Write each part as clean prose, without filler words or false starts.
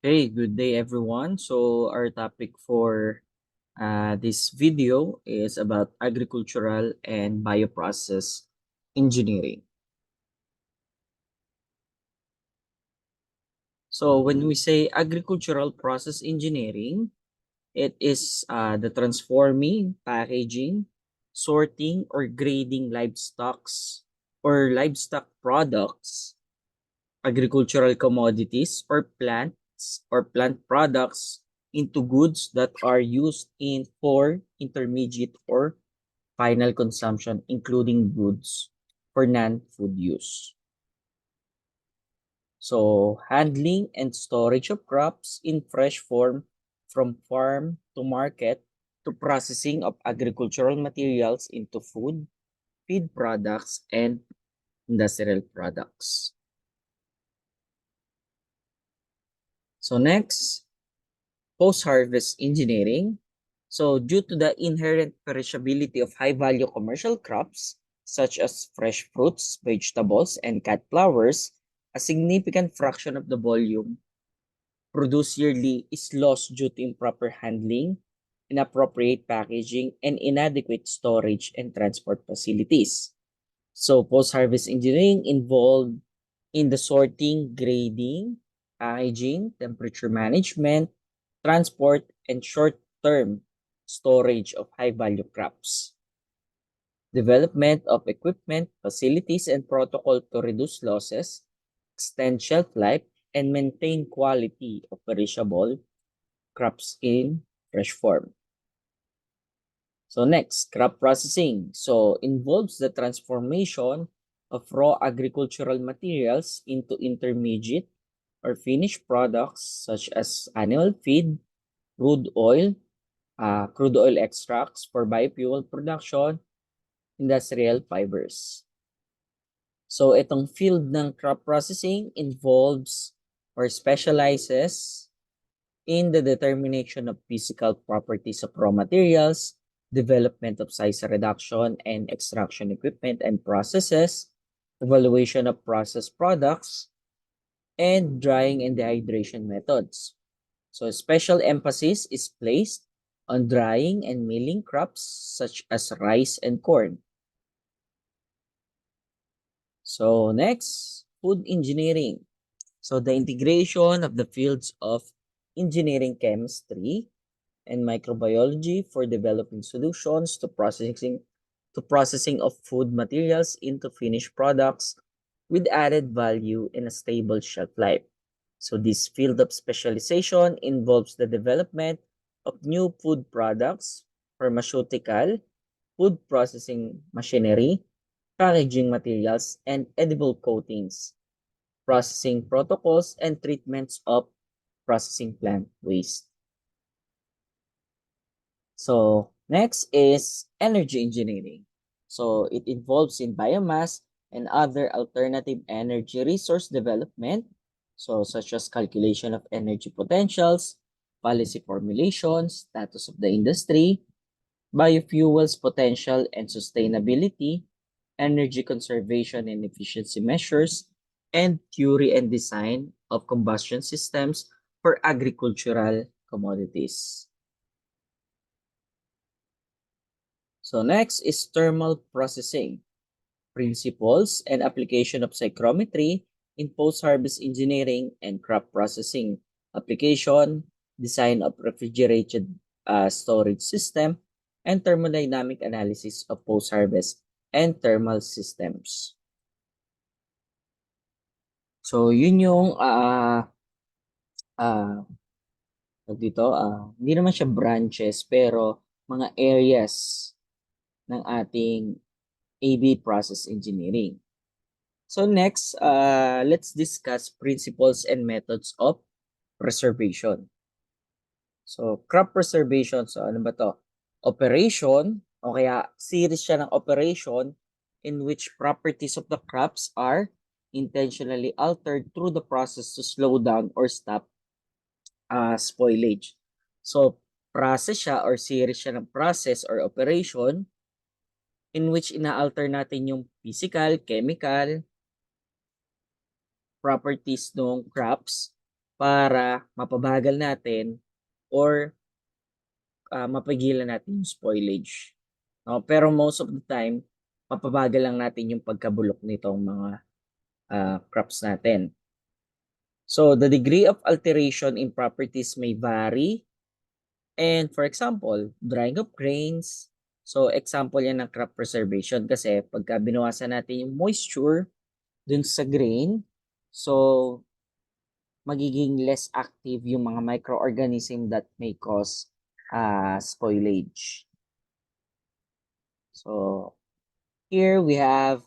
Hey, good day everyone. So our topic for this video is about agricultural and bioprocess engineering. So when we say agricultural process engineering, it is the transforming, packaging, sorting, or grading livestock products, agricultural commodities or plant products into goods that are used in for intermediate or final consumption, including goods for non-food use. So handling and storage of crops in fresh form from farm to market to processing of agricultural materials into food, feed products, and industrial products. So next, post-harvest engineering. So due to the inherent perishability of high-value commercial crops, such as fresh fruits, vegetables, and cut flowers, a significant fraction of the volume produced yearly is lost due to improper handling, inappropriate packaging, and inadequate storage and transport facilities. So post-harvest engineering involved in the sorting, grading, packaging, temperature management, transport, and short-term storage of high-value crops. Development of equipment, facilities, and protocol to reduce losses, extend shelf life, and maintain quality of perishable crops in fresh form. So next, crop processing. So involves the transformation of raw agricultural materials into intermediate or finished products such as animal feed, crude oil extracts for biofuel production, industrial fibers. So itong field ng crop processing involves or specializes in the determination of physical properties of raw materials, development of size reduction and extraction equipment and processes, evaluation of processed products, and drying and dehydration methods. So special emphasis is placed on drying and milling crops such as rice and corn. So next, food engineering. So the integration of the fields of engineering chemistry and microbiology for developing solutions to processing of food materials into finished products with added value and a stable shelf life. So this field of specialization involves the development of new food products, pharmaceutical, food processing machinery, packaging materials, and edible coatings, processing protocols, and treatments of processing plant waste. So next is energy engineering. So it involves in biomass and other alternative energy resource development, so such as calculation of energy potentials, policy formulation, status of the industry, biofuels potential and sustainability, energy conservation and efficiency measures, and theory and design of combustion systems for agricultural commodities. So next is thermal processing, principles and application of psychrometry in post-harvest engineering and crop processing, application, design of refrigerated storage system, and thermodynamic analysis of post-harvest and thermal systems. So yun yung uh, hindi naman siya branches pero mga areas ng ating AB process engineering. So next, let's discuss principles and methods of preservation. So crop preservation, so ano ba to? Operation, o kaya series siya ng operation in which properties of the crops are intentionally altered through the process to slow down or stop spoilage. So process siya or series siya ng process or operation in which ina-alter natin yung physical, chemical, properties ng crops para mapabagal natin or mapigilan natin yung spoilage. No? Pero most of the time, mapabagal lang natin yung pagkabulok nitong mga crops natin. So the degree of alteration in properties may vary. And for example, drying of grains. So example yan ng crop preservation kasi pagka binawasan natin yung moisture dun sa grain, so magiging less active yung mga microorganism that may cause spoilage. So here we have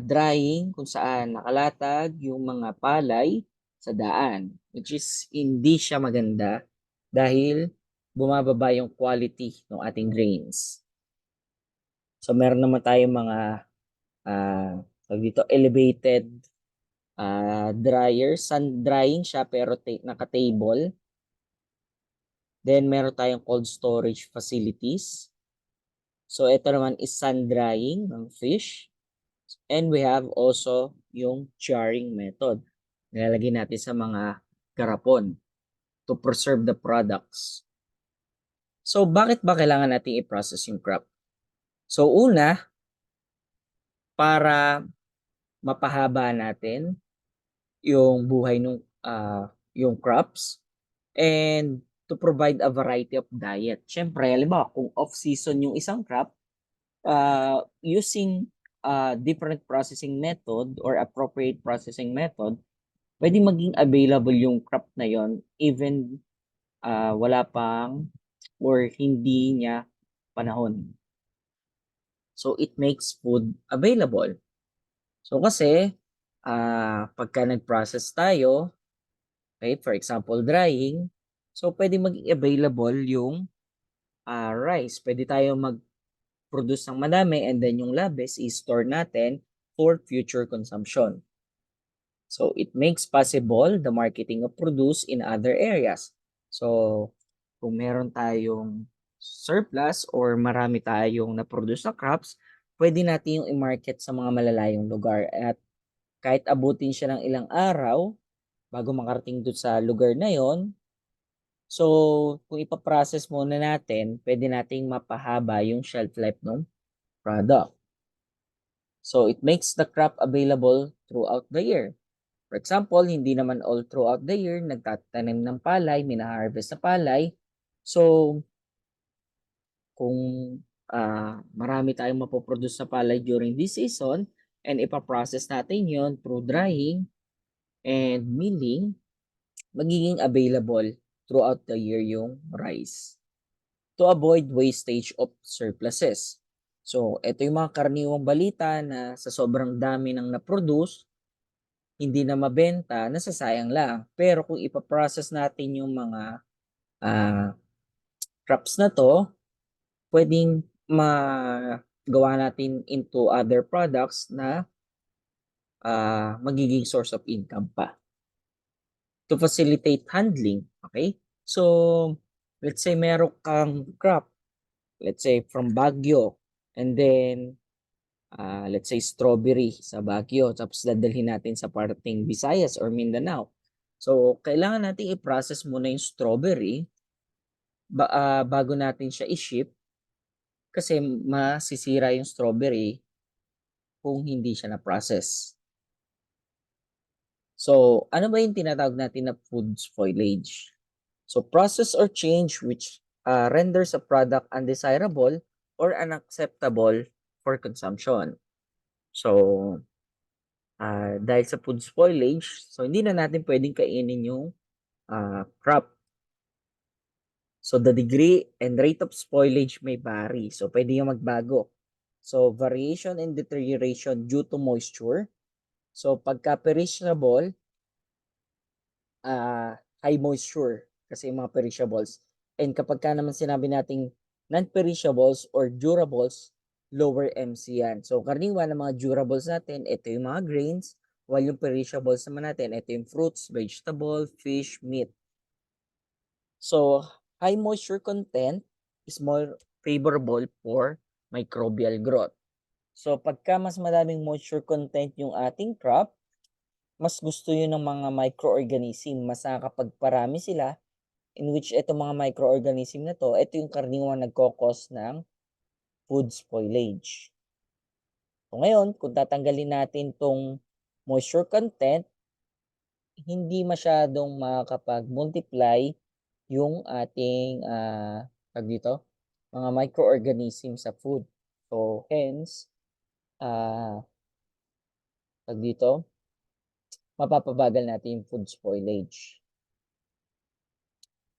drying kung saan nakalatag yung mga palay sa daan, which is hindi siya maganda dahil bumababa yung quality ng ating grains. So meron naman tayong mga dito elevated dryer, sun drying siya pero naka-table. Then meron tayong cold storage facilities. So ito naman is sun drying ng fish. And we have also yung charring method. Nilalagay natin sa mga garapon to preserve the products. So bakit ba kailangan natin i-process yung crop? So una, para mapahaba natin yung buhay ng yung crops and to provide a variety of diet. Siyempre, halimbawa, kung off-season yung isang crop, using different processing method or appropriate processing method, pwede maging available yung crop na yon even wala pang or hindi niya panahon. So, it makes food available. So, kasi, pagka nag-process tayo, okay, for example, drying, so pwede maging available yung rice. Pwede tayo mag-produce ng madami and then yung labis i-store natin for future consumption. So it makes possible the marketing of produce in other areas. So kung meron tayong surplus or marami tayong na-produce na crops, pwede natin yung i-market sa mga malalayong lugar at kahit abutin siya ng ilang araw bago makarating doon sa lugar na yon. So, kung ipaprocess muna natin, pwede nating mapahaba yung shelf life ng product. So, it makes the crop available throughout the year. For example, hindi naman all throughout the year nagtatanim ng palay, mina-harvest na palay. So, kung marami tayong mapoproduce na palay during this season and ipaprocess natin yon through drying and milling, magiging available throughout the year yung rice to avoid wastage of surpluses. So, ito yung mga karaniwang balita na sa sobrang dami ng na-produce, hindi na mabenta, nasasayang lang. Pero kung ipaprocess natin yung mga crops na to, pwedeng magawa natin into other products na magiging source of income pa. To facilitate handling, okay? So, let's say meron kang crop, let's say from Baguio, and then let's say strawberry sa Baguio, tapos dadalhin natin sa parting Visayas or Mindanao. So, kailangan natin i-process muna yung strawberry bago natin siya i-ship kasi masisira yung strawberry kung hindi siya na-process. So, ano ba yung tinatawag natin na food spoilage? So, process or change which renders a product undesirable or unacceptable for consumption. So, dahil sa food spoilage, so hindi na natin pwedeng kainin yung crop. So, the degree and rate of spoilage may vary. So, pwede yung magbago. So, variation and deterioration due to moisture. So, pagka perishable, high moisture kasi yung mga perishables. And kapag ka naman sinabi nating non-perishables or durables, lower MC yan. So, karaniwan ng mga durables natin, ito yung mga grains, while yung perishables naman natin, ito yung fruits, vegetable, fish, meat. So, high moisture content is more favorable for microbial growth. So, pagka mas madaming moisture content yung ating crop, mas gusto yun ng mga microorganism. Mas nakakapagparami sila, in which itong mga microorganism na to, ito yung karaniwang nagkokos ng food spoilage. So ngayon, kung tatanggalin natin tong moisture content, hindi masyadong makakapag-multiply yung ating dito, mga microorganism sa food. So hence, dito, mapapabagal natin yung food spoilage.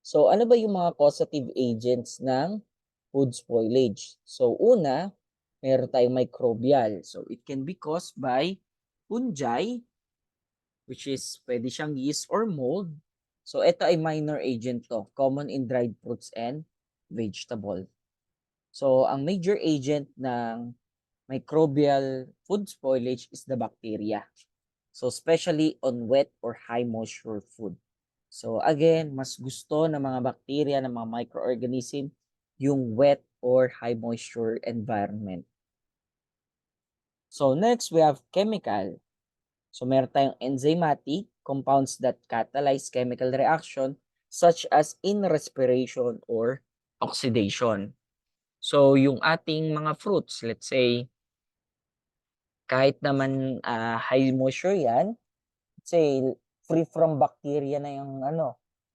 So ano ba yung mga causative agents ng food spoilage? So una, meron tayong microbial. So it can be caused by fungi, which is pwede siyang yeast or mold. So ito ay minor agent to, common in dried fruits and vegetable. So ang major agent ng microbial food spoilage is the bacteria. So especially on wet or high moisture food. So again, mas gusto ng mga bacteria, ng mga microorganism, yung wet or high moisture environment. So next, we have chemical. So meron tayong enzymatic, compounds that catalyze chemical reaction such as in respiration or oxidation. So yung ating mga fruits, let's say, kahit naman high moisture yan, let's say, free from bacteria na yung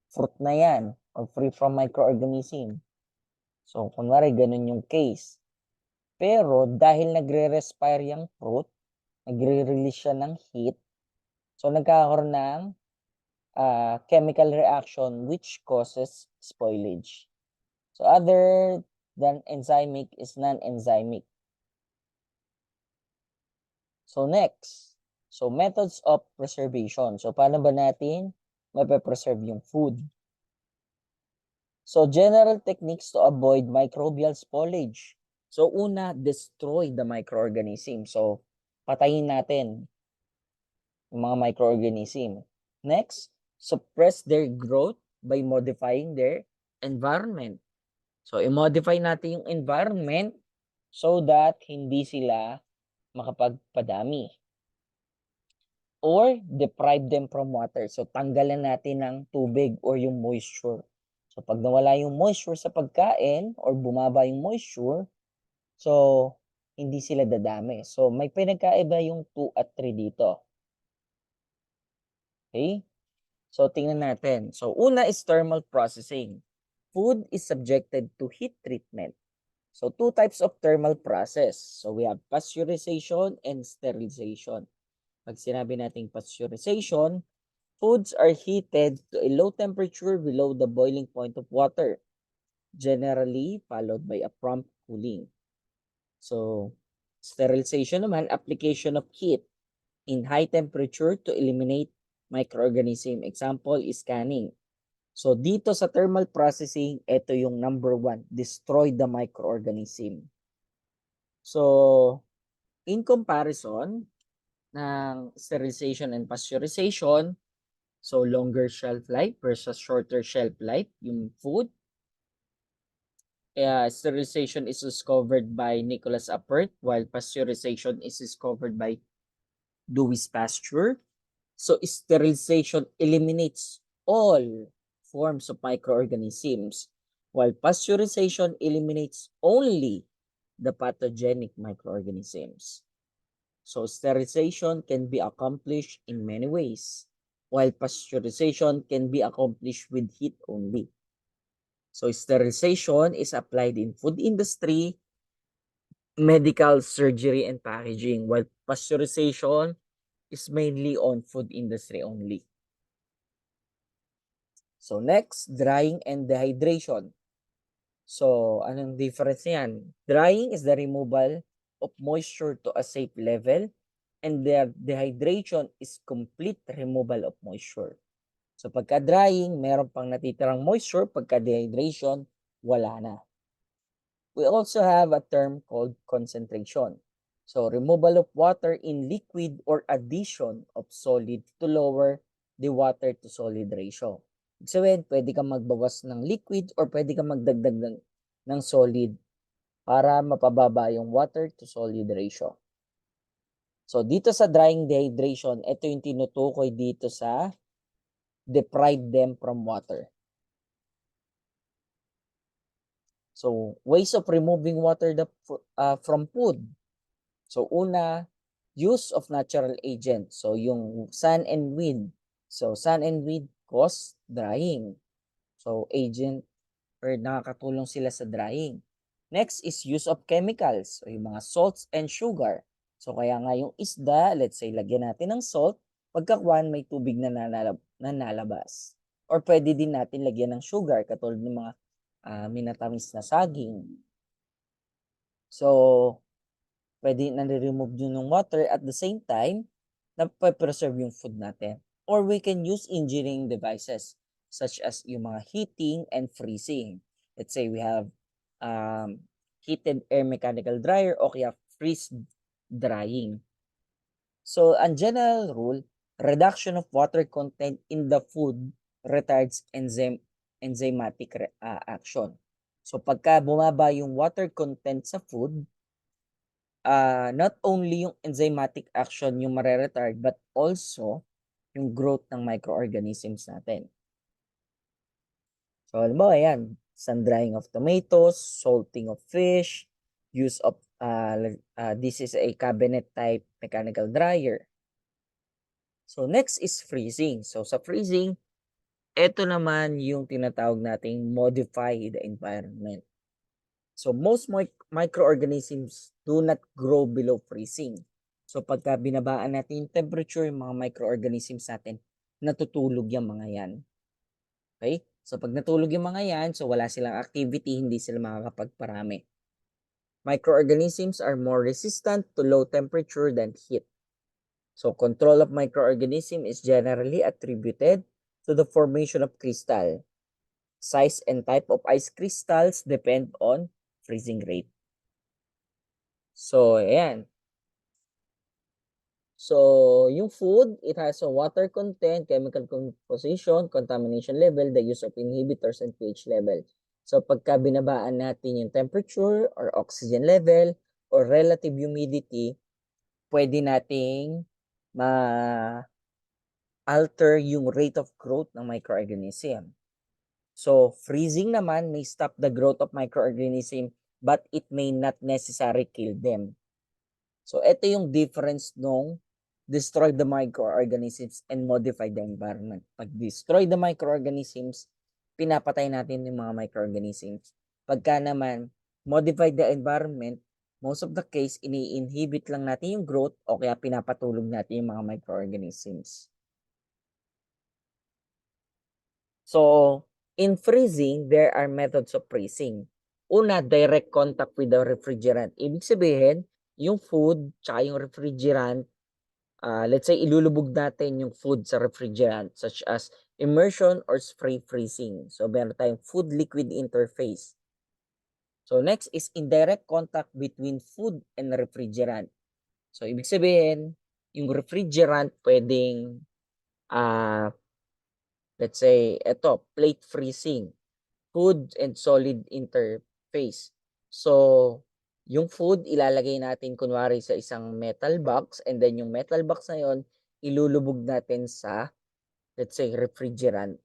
fruit na yan, or free from microorganism. So, kunwari, ganun yung case. Pero, dahil nagre-respire yung fruit, nagre-release siya ng heat, so nagkakaroon ng chemical reaction which causes spoilage. So, other than enzymic is non-enzymic. So, next. So, methods of preservation. So, paano ba natin mape-preserve yung food? So, general techniques to avoid microbial spoilage. So, una, destroy the microorganism. So, patayin natin yung mga microorganism. Next, suppress their growth by modifying their environment. So, i-modify natin yung environment so that hindi sila makapagpadami. Or deprive them from water. So, tanggalan natin ng tubig or yung moisture. So, pag nawala yung moisture sa pagkain or bumaba yung moisture, so, hindi sila dadami. So, may pinagkaiba yung 2 at 3 dito. Okay? So, tingnan natin. So, una is thermal processing. Food is subjected to heat treatment. So, 2 types of thermal process. So, we have pasteurization and sterilization. Pag sinabi nating pasteurization, foods are heated to a low temperature below the boiling point of water, generally followed by a prompt cooling. So, sterilization naman, application of heat in high temperature to eliminate microorganism. Example is canning. So, dito sa thermal processing, ito yung number 1, destroy the microorganism. So, in comparison ng sterilization and pasteurization, so longer shelf life versus shorter shelf life, yung food. Sterilization is discovered by Nicholas Appert, while pasteurization is discovered by Dewey's Pasteur. So sterilization eliminates all forms of microorganisms, while pasteurization eliminates only the pathogenic microorganisms. So sterilization can be accomplished in many ways, while pasteurization can be accomplished with heat only. So sterilization is applied in food industry, medical, surgery, and packaging, while pasteurization is mainly on food industry only. So next, drying and dehydration. So anong difference niyan? Drying is the removal of moisture to a safe level, and the dehydration is complete removal of moisture. So pagka drying, meron pang natitirang moisture, pagka dehydration, wala na. We also have a term called concentration. So removal of water in liquid or addition of solid to lower the water to solid ratio. Ibig sabihin, pwede kang magbawas ng liquid or pwede kang magdagdag ng solid para mapababa yung water to solid ratio. So, dito sa drying dehydration, ito yung tinutukoy dito sa deprive them from water. So, ways of removing water from food. So, una, use of natural agent. So, yung sun and wind. So, sun and wind cause drying. So, agent or nakakatulong sila sa drying. Next is use of chemicals. So, yung mga salts and sugar. So, kaya nga yung isda, let's say, lagyan natin ng salt. Pagkakuan, may tubig na nalabas. Or pwede din natin lagyan ng sugar, katulad ng mga minatamis na saging. So, pwede na-remove yun ng water at the same time, na-preserve yung food natin. Or we can use engineering devices such as yung mga heating and freezing. Let's say we have heated air mechanical dryer o kaya freeze drying. So, ang general rule, reduction of water content in the food retards enzymatic action. So, pagka bumaba yung water content sa food, not only yung enzymatic action yung mare-retard, but also yung growth ng microorganisms natin. So, halimbawa yan, sun-drying of tomatoes, salting of fish, use of, this is a cabinet type mechanical dryer. So, next is freezing. So, sa freezing, ito naman yung tinatawag nating modify the environment. So, most microorganisms do not grow below freezing. So, pagka binabaan natin yung temperature, yung mga microorganisms natin, natutulog yung mga yan. Okay? So, pag natulog yung mga yan, so wala silang activity, hindi sila makakapagparami. Microorganisms are more resistant to low temperature than heat. So, control of microorganism is generally attributed to the formation of crystal. Size and type of ice crystals depend on freezing rate. So, ayan. So, yung food, it has a water content, chemical composition, contamination level, the use of inhibitors, and pH level. So, pagka binabaan natin yung temperature or oxygen level or relative humidity, pwede nating alter yung rate of growth ng microorganism. So, freezing naman may stop the growth of microorganism but it may not necessarily kill them. So, ito yung difference nung destroy the microorganisms and modify the environment. Pag destroy the microorganisms, pinapatay natin yung mga microorganisms. Pagka naman, modify the environment, most of the case, ini-inhibit lang natin yung growth o kaya pinapatulog natin yung mga microorganisms. So, in freezing, there are methods of freezing. Una, direct contact with the refrigerant. Ibig sabihin, yung food tsaka yung refrigerant, let's say ilulubog natin yung food sa refrigerant such as immersion or spray freezing. So, meron tayong food liquid interface. So, next is indirect contact between food and refrigerant. So, ibig sabihin, yung refrigerant pwedeng let's say, ito, plate freezing, food and solid interface. So, yung food, ilalagay natin kunwari sa isang metal box and then yung metal box na yon ilulubog natin sa, let's say, refrigerant.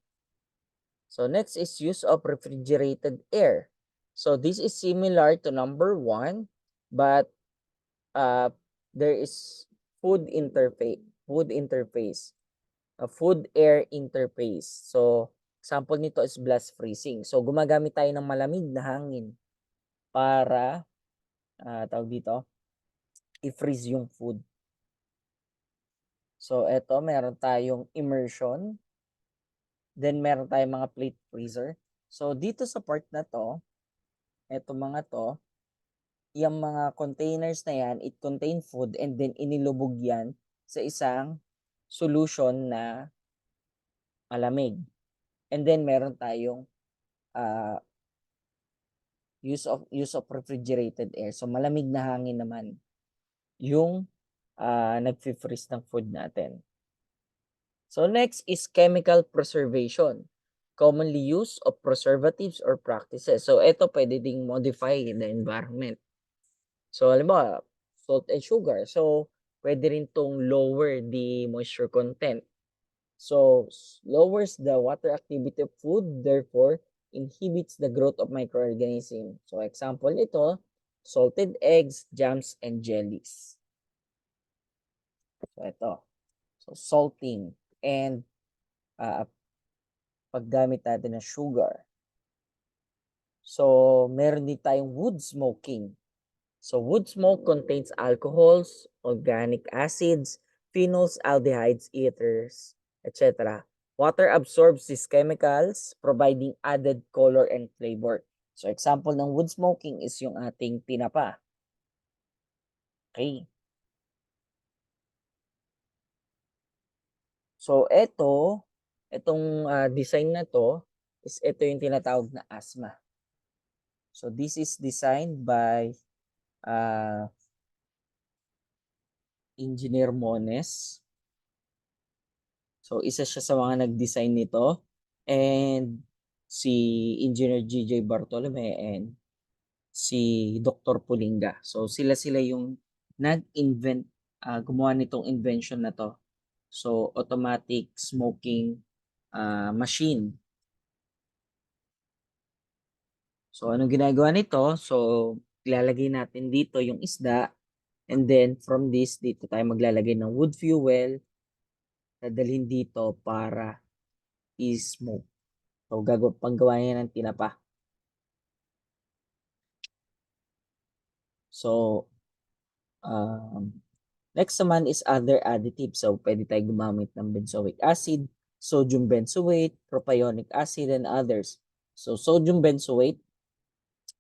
So, next is use of refrigerated air. So, this is similar to number 1, but there is food interface. A food air interface. So, sample nito is blast freezing. So, gumagamit tayo ng malamig na hangin para, tawag dito, i-freeze yung food. So, eto, meron tayong immersion. Then, meron tayong mga plate freezer. So, dito sa part na to, eto mga to, yung mga containers na yan, it contain food and then inilubog yan sa isang solution na malamig. And then, meron tayong use of refrigerated air. So, malamig na hangin naman yung nag-freeze ng food natin. So, next is chemical preservation. Commonly use of preservatives or practices. So, ito pwede ding modify the environment. So, halimbawa, salt and sugar. So, pwede rin tong lower the moisture content. So, lowers the water activity of food, therefore, inhibits the growth of microorganisms. So, example ito, salted eggs, jams, and jellies. So, ito. So, salting and paggamit natin ng sugar. So, meron din tayong wood smoking. So, wood smoke contains alcohols, organic acids, phenols, aldehydes, ethers, etc. Water absorbs these chemicals, providing added color and flavor. So, example ng wood smoking is yung ating tinapa. Okay. So, itong design na to, is ito yung tinatawag na asthma. So, this is designed by Engineer Mones. So, isa siya sa mga nag-design nito. And si Engineer G.J. Bartolome and si Dr. Pulinga. So, sila yung nag-invent, gumawa nitong invention na to. So, automatic smoking machine. So, anong ginagawa nito? So, ilalagay natin dito yung isda. And then, from this, dito tayo maglalagay ng wood fuel. Dadalhin dito para i-smoke. So, panggawa niya ng tinapa. So, next naman is other additives. So, pwede tayo gumamit ng benzoic acid, sodium benzoate, propionic acid, and others. So, sodium benzoate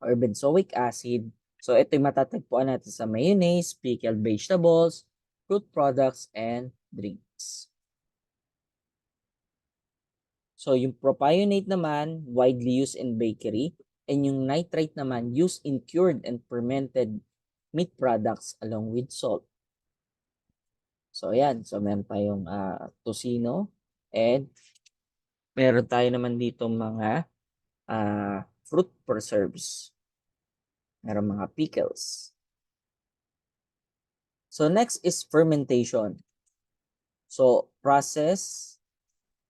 or benzoic acid. So, ito yung matatagpuan natin sa mayonnaise, pickled vegetables, fruit products, and drinks. So, yung propionate naman, widely used in bakery. And yung nitrate naman, used in cured and fermented meat products along with salt. So, ayan. So, meron tayong tocino. And meron tayo naman dito mga fruit preserves. Meron mga pickles. So, next is fermentation. So, process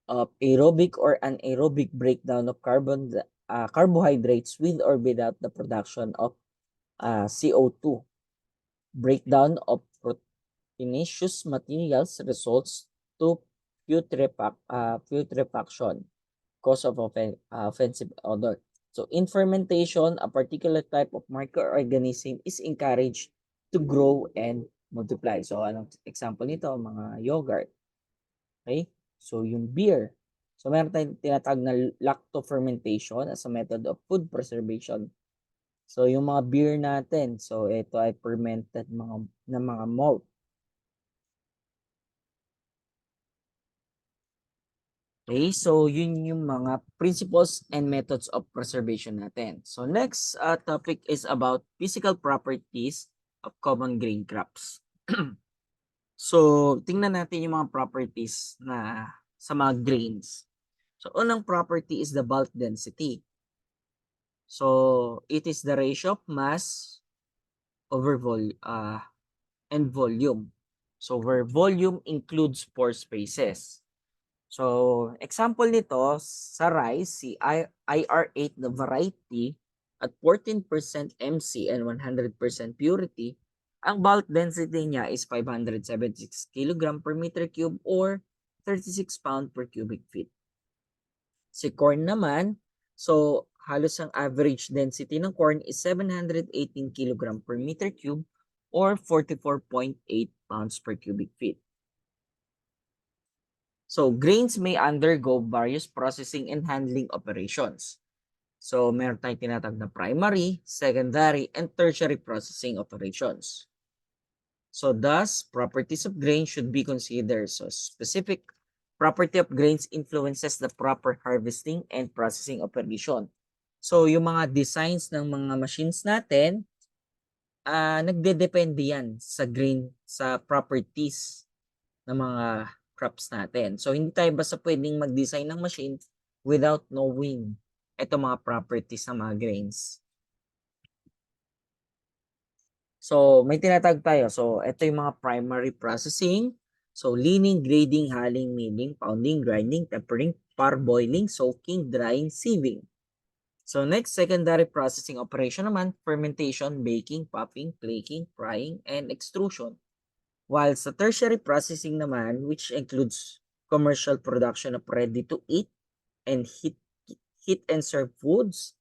of aerobic or anaerobic breakdown of carbohydrates with or without the production of CO2. Breakdown of proteinaceous materials results to putrefaction, cause of offensive odor. So in fermentation, a particular type of microorganism is encouraged to grow and multiply. So anong example nito? Mga yogurt. Okay? So yung beer. So meron tayong tinatawag na lactofermentation as a method of food preservation. So yung mga beer natin, so ito ay fermented na mga malt. Okay, so yun yung mga principles and methods of preservation natin. So next topic is about physical properties of common grain crops. So tingnan natin yung mga properties na sa mga grains. So unang property is the bulk density. So it is the ratio of mass over and volume. So where volume includes pore spaces. So example nito sa rice, si IR8 na variety at 14% MC and 100% purity, ang bulk density niya is 576 kg per meter cube or 36 pound per cubic feet. Si corn naman, so halos ang average density ng corn is 718 kg per meter cube or 44.8 pounds per cubic feet. So grains may undergo various processing and handling operations. So meron tayong tinatawag na primary, secondary, and tertiary processing operations. So thus, properties of grain should be considered. So specific property of grains influences the proper harvesting and processing operation. So yung mga designs ng mga machines natin, nagdedepende yan sa grain, sa properties ng mga crops natin. So hindi tayo basta pwedeng mag-design ng machine without knowing ito mga properties ng mga grains. So, may tinatawag tayo. So, ito yung mga primary processing. So, leaning, grading, hulling, milling, pounding, grinding, tempering, parboiling, soaking, drying, sieving. So, next, secondary processing operation naman, fermentation, baking, popping, flaking, frying, and extrusion. While sa tertiary processing naman, which includes commercial production of ready-to-eat and heat and serve foods,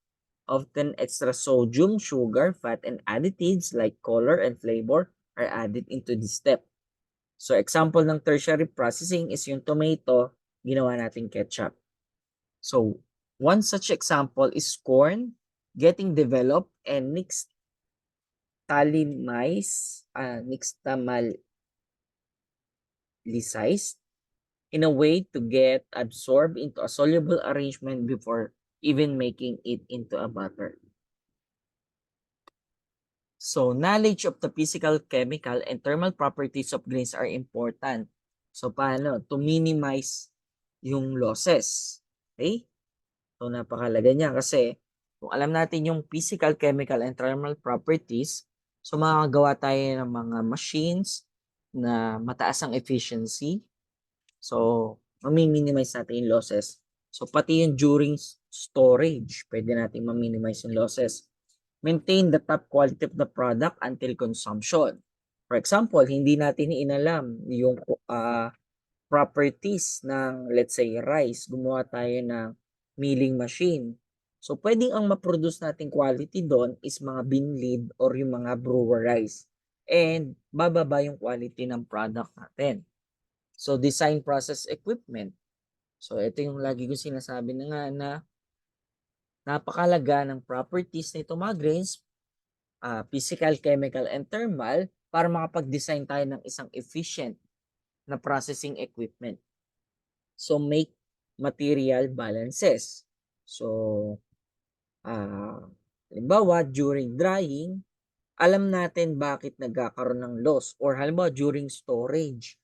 often extra sodium, sugar, fat, and additives like color and flavor are added into this step. So example ng tertiary processing is yung tomato, ginawa nating ketchup. So one such example is corn getting developed and nixtamalized in a way to get absorbed into a soluble arrangement before even making it into a butter. So, knowledge of the physical, chemical, and thermal properties of grains are important. So, paano? To minimize yung losses. Okay? So, napakalaga niya kasi kung alam natin yung physical, chemical, and thermal properties, so makakagawa tayo ng mga machines na mataas ang efficiency. So, mami-minimize natin yung losses. So, pati yung during storage, pwede natin ma-minimize yung losses. Maintain the top quality of the product until consumption. For example, hindi natin inalam yung properties ng, let's say, rice. Gumawa tayo ng milling machine. So, pwedeng ang ma-produce natin quality doon is mga binlid or yung mga brewer rice. And bababa yung quality ng product natin. So, design process equipment. So, ito yung lagi ko sinasabi na nga na napakalaga ng properties nito mga grains, physical, chemical, and thermal para makapag-design tayo ng isang efficient na processing equipment. So, make material balances. So, halimbawa, during drying, alam natin bakit nagkakaroon ng loss. Or halimbawa, during storage,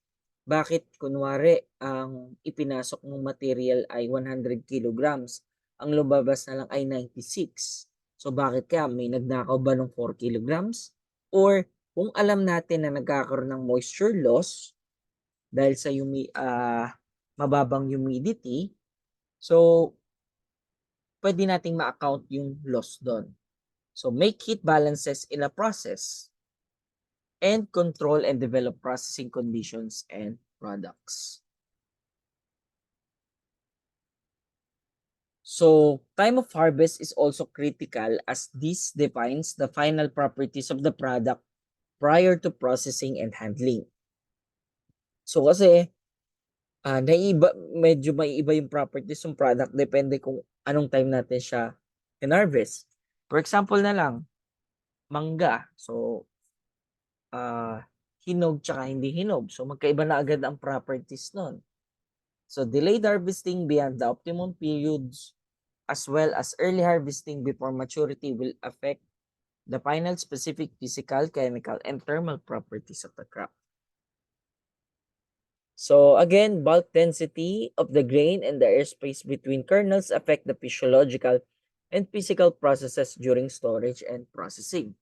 bakit kunwari ang ipinasok mong material ay 100 kilograms, ang lumabas na lang ay 96. So bakit kaya may nagnakaw ba ng 4 kilograms? Or kung alam natin na nagkakaroon ng moisture loss dahil sa mababang humidity, so pwede nating ma-account yung loss doon. So make heat balances in a process and control and develop processing conditions and products. So, time of harvest is also critical as this defines the final properties of the product prior to processing and handling. So, kasi medyo may iba yung properties ng product depende kung anong time natin siya in-harvest. For example na lang, mangga. So, hinog tsaka hindi hinog. So, magkaiba na agad ang properties nun. So, delayed harvesting beyond the optimum periods as well as early harvesting before maturity will affect the final specific physical, chemical, and thermal properties of the crop. So again, bulk density of the grain and the airspace between kernels affect the physiological and physical processes during storage and processing.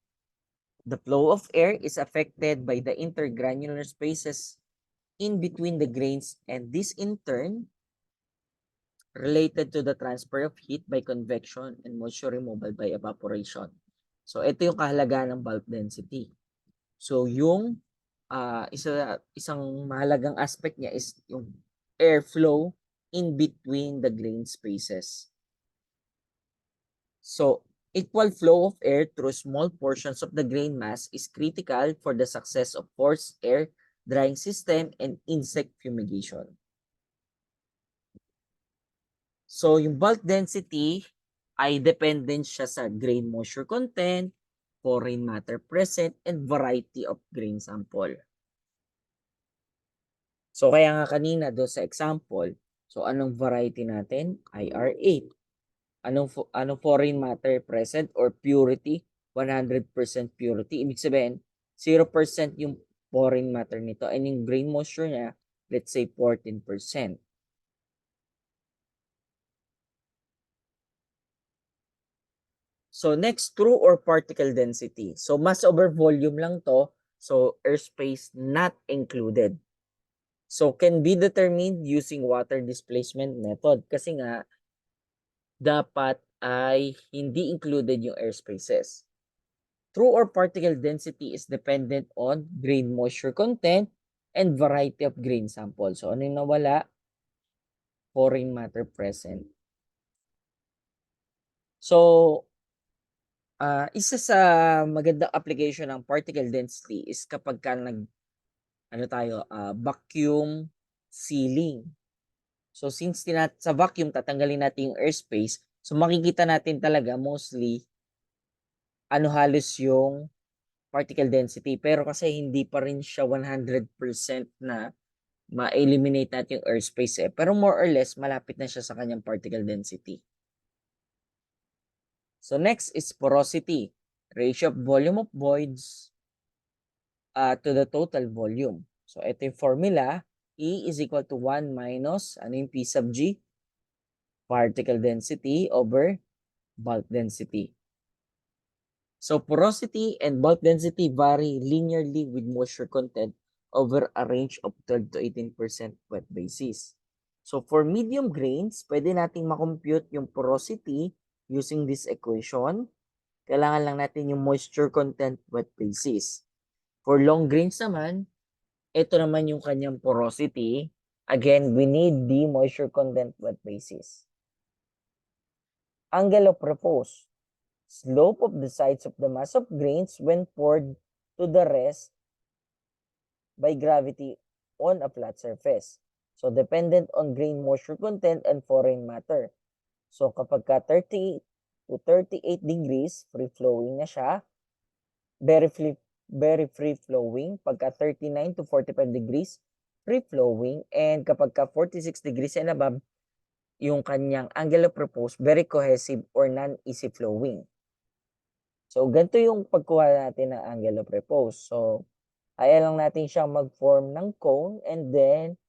The flow of air is affected by the intergranular spaces in between the grains, and this in turn related to the transfer of heat by convection and moisture removal by evaporation. So ito yung kahalagahan ng bulk density. So yung isang mahalagang aspect niya is yung airflow in between the grain spaces. So equal flow of air through small portions of the grain mass is critical for the success of forced air drying system and insect fumigation. So, yung bulk density ay dependent siya sa grain moisture content, foreign matter present, and variety of grain sample. So, kaya nga kanina do sa example, so anong variety natin? IR8. Anong foreign matter present or purity? 100% purity. Ibig sabihin, 0% yung foreign matter nito and yung grain moisture niya, let's say 14%. So next, true or particle density. So mass over volume lang to. So airspace not included. So can be determined using water displacement method. Kasi nga, dapat ay hindi included yung airspaces. True or particle density is dependent on grain moisture content and variety of grain sample. So ano yung nawala? Foreign matter present. So, isa sa magandang application ng particle density is kapag ka vacuum sealing. So since sa vacuum tatanggalin natin yung airspace, so makikita natin talaga mostly halos yung particle density, pero kasi hindi pa rin siya 100% na ma-eliminate natin yung airspace pero more or less malapit na siya sa kanyang particle density. So next is porosity, ratio of volume of voids to the total volume. So ito yung formula, E is equal to 1 minus, P sub G? Particle density over bulk density. So porosity and bulk density vary linearly with moisture content over a range of 12 to 18% wet basis. So for medium grains, pwede nating makompute yung porosity using this equation. Kailangan lang natin yung moisture content wet basis. For long grains naman, ito naman yung kanyang porosity. Again, we need the moisture content wet basis. Angle of repose. Slope of the sides of the mass of grains when poured to the rest by gravity on a flat surface. So, dependent on grain moisture content and foreign matter. So, kapag ka 30 to 38 degrees, free-flowing na siya. Very free-flowing. Pagka 39 to 45 degrees, free-flowing. And kapag ka 46 degrees and above, yung kanyang angle of repose, very cohesive or non-easy flowing. So, ganito yung pagkuha natin ng angle of repose. So, kaya lang natin siyang mag-form ng cone and then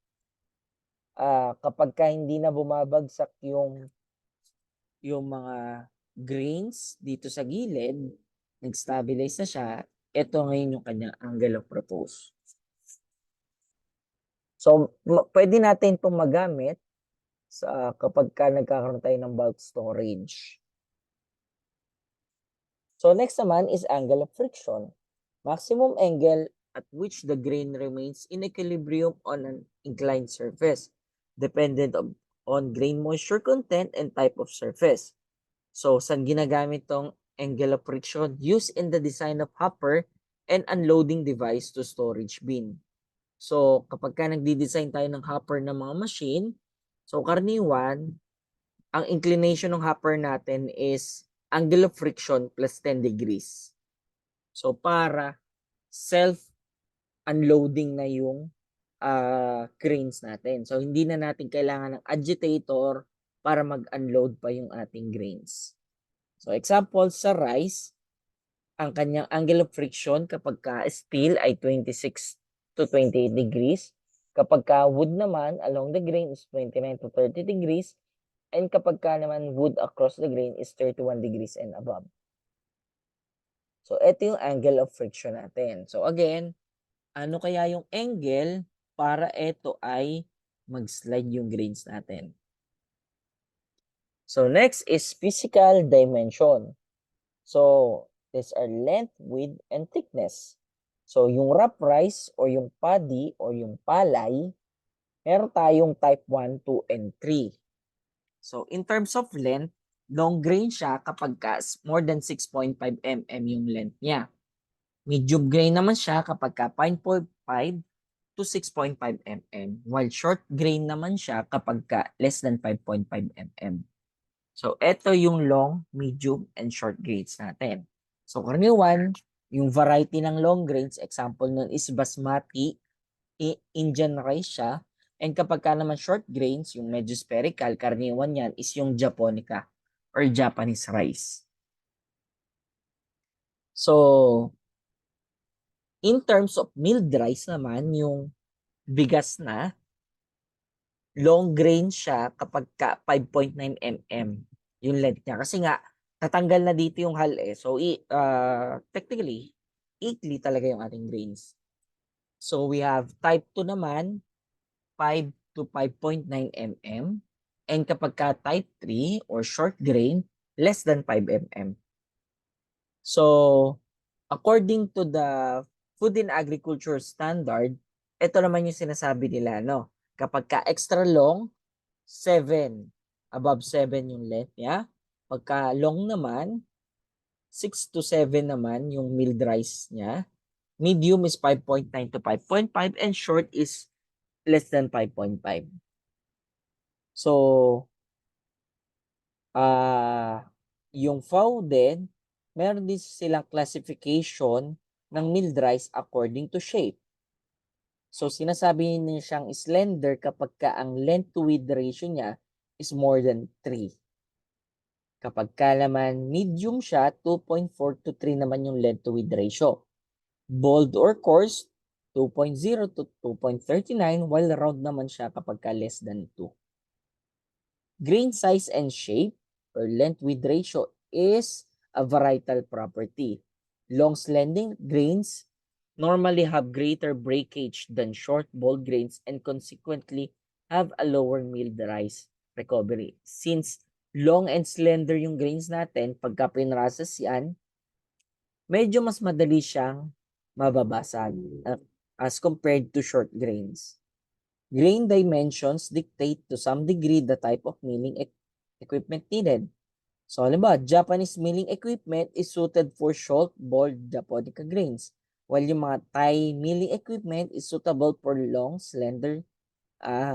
kapag ka hindi na bumabagsak yung mga grains dito sa gilid, nag-stabilize na siya, ito ngayon yung kanyang angle of repose. So, pwede natin itong magamit kapag ka nagkakaroon tayo ng bulk storage. So, next naman is angle of friction. Maximum angle at which the grain remains in equilibrium on an inclined surface, dependent on grain moisture content and type of surface. So, saan ginagamit tong angle of friction? Used in the design of hopper and unloading device to storage bin. So, kapag ka nagdi-design tayo ng hopper ng mga machine, so karaniwan, ang inclination ng hopper natin is angle of friction plus 10 degrees. So, para self-unloading na yung grains natin. So, hindi na natin kailangan ng agitator para mag-unload pa yung ating grains. So, example, sa rice, ang kanyang angle of friction kapag ka steel ay 26 to 28 degrees. Kapag ka wood naman, along the grain is 29 to 30 degrees. And kapag ka naman wood across the grain is 31 degrees and above. So, ito yung angle of friction natin. So, again, ano kaya yung angle para ito ay mag-slide yung grains natin? So, next is physical dimension. So, these are length, width, and thickness. So, yung rough rice or yung paddy or yung palay, meron tayong type 1, 2, and 3. So, in terms of length, long grain siya kapag more than 6.5 mm yung length niya. Medium grain naman siya kapag 5.5 to 6.5 mm, while short grain naman siya kapag less than 5.5 mm. So, ito yung long, medium, and short grains natin. So, karaniwan, yung variety ng long grains, example nun is basmati, Indian rice siya. And kapag naman short grains, yung medyo spherical, karaniwan yan is yung japonica or Japanese rice. So, in terms of milled rice naman, yung bigas na, long grain siya kapag 5.9 mm yung length niya. Kasi nga, tatanggal na dito yung hull eh. So, technically, equally talaga yung ating grains. So, we have type 2 naman, 5 to 5.9 mm. And kapag ka type 3 or short grain, less than 5 mm. So, according to the Food and Agriculture Standard, ito naman yung sinasabi nila, no? Kapag ka extra long, 7. Above 7 yung length niya. Pagka long naman, 6 to 7 naman yung milled rice niya. Medium is 5.9 to 5.5 and short is less than 5.5. So, yung FAO din, meron din silang classification ng milled rice according to shape. So, sinasabi niya siyang slender kapag ka ang length to width ratio niya is more than 3. Kapag ka naman medium siya, 2.4 to 3 naman yung length to width ratio. Bold or coarse, 2.0 to 2.39, while round naman siya kapag ka less than 2. Grain size and shape or length width ratio is a varietal property. Long slending grains normally have greater breakage than short bold grains and consequently have a lower milled rice recovery. Since long and slender yung grains natin, pagka pinrocess yan, medyo mas madali siyang mababasag as compared to short grains. Grain dimensions dictate to some degree the type of milling equipment needed. So, halimbawa, Japanese milling equipment is suited for short, bold japonica grains, while yung mga Thai milling equipment is suitable for long, slender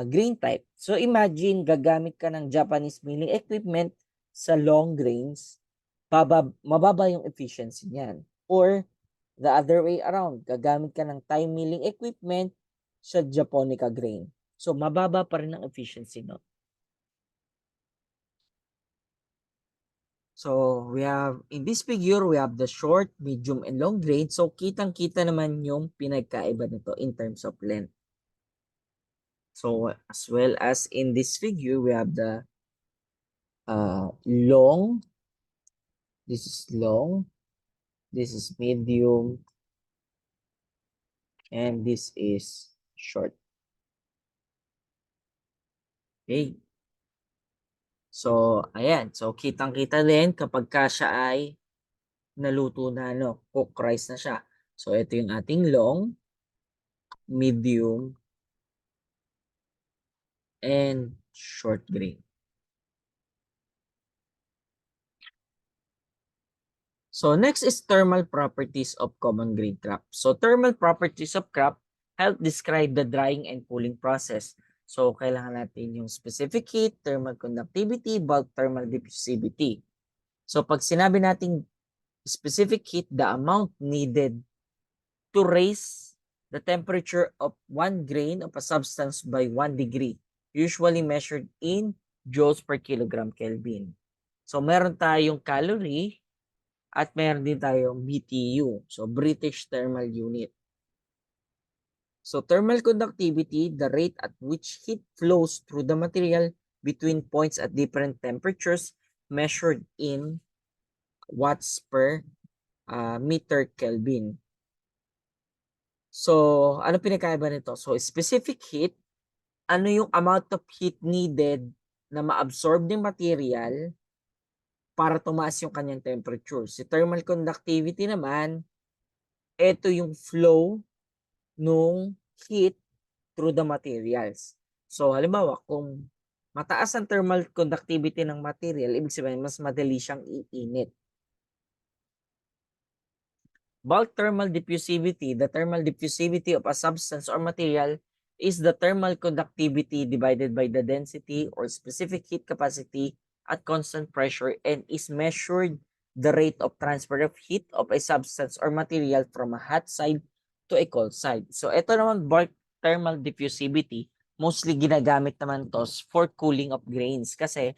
grain type. So, imagine, gagamit ka ng Japanese milling equipment sa long grains, mababa yung efficiency niyan. Or, the other way around, gagamit ka ng Thai milling equipment sa japonica grain. So, mababa pa rin ang efficiency, no? So, we have, in this figure, we have the short, medium, and long grain. So, kitang-kita naman yung pinagkaiba nito in terms of length. So, as well as in this figure, we have the long, this is long, this is medium, and this is short. Okay. So, ayan. So, kitang-kita din kapag ka siya ay naluto na, no? Cook rice na siya. So, ito yung ating long, medium, and short grain. So, next is thermal properties of common grain crop. So, thermal properties of crop help describe the drying and cooling process. So, kailangan natin yung specific heat, thermal conductivity, bulk thermal diffusivity. So, pag sinabi nating specific heat, the amount needed to raise the temperature of 1 grain of a substance by 1 degree, usually measured in joules per kilogram Kelvin. So, meron tayong calorie at meron din tayong BTU, so British Thermal Unit. So, thermal conductivity, the rate at which heat flows through the material between points at different temperatures measured in watts per meter Kelvin. So, ano pinakaiba nito? So, specific heat, ano yung amount of heat needed na ma-absorb ng material para tumaas yung kanyang temperature. Si thermal conductivity naman, ito yung flow nung heat through the materials. So, halimbawa, kung mataas ang thermal conductivity ng material, ibig sabihin, mas madali siyang iinit. Bulk thermal diffusivity, the thermal diffusivity of a substance or material is the thermal conductivity divided by the density or specific heat capacity at constant pressure and is measured the rate of transfer of heat of a substance or material from a hot side to a cold side. So ito naman bulk thermal diffusivity, mostly ginagamit naman to for cooling of grains kasi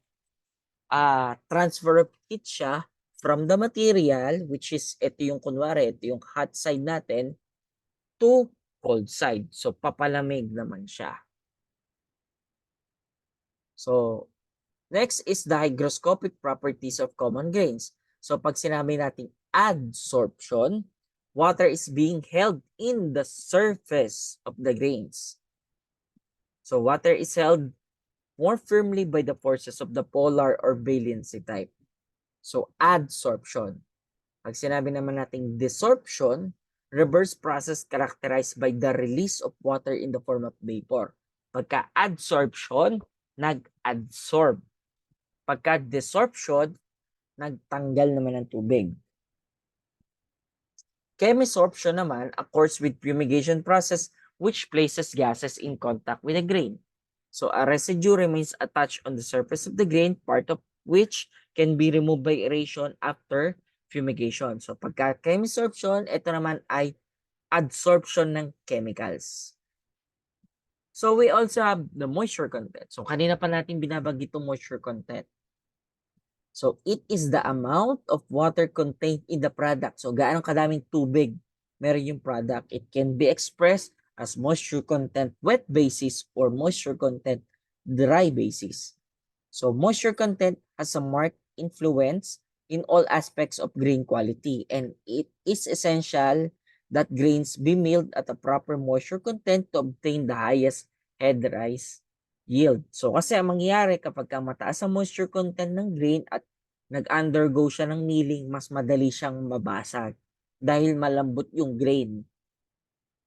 transfer of heat siya from the material, which is ito yung kunwari, ito yung hot side natin, to cold side. So, papalamig naman siya. So, Next is the hygroscopic properties of common grains. So pag sinabi natin adsorption, water is being held in the surface of the grains. So water is held more firmly by the forces of the polar or valency type. So adsorption. Pag sinabi naman natin desorption, reverse process characterized by the release of water in the form of vapor. Pagka adsorption, nag-adsorb. Pagka desorption, nagtanggal naman ng tubig. Chemisorption naman occurs with fumigation process which places gases in contact with the grain. So a residue remains attached on the surface of the grain, part of which can be removed by aeration after fumigation. So pagka chemisorption, ito naman ay adsorption ng chemicals. So we also have the moisture content. So kanina pa natin binabanggit itong moisture content. So it is the amount of water contained in the product. So gaano kadaming tubig meron yung product. It can be expressed as moisture content wet basis or moisture content dry basis. So moisture content has a marked influence in all aspects of grain quality, and it is essential that grains be milled at a proper moisture content to obtain the highest head rise yield. So kasi ang mangyayari kapag mataas ang moisture content ng grain at nag-undergo siya ng milling, mas madali siyang mabasag dahil malambot yung grain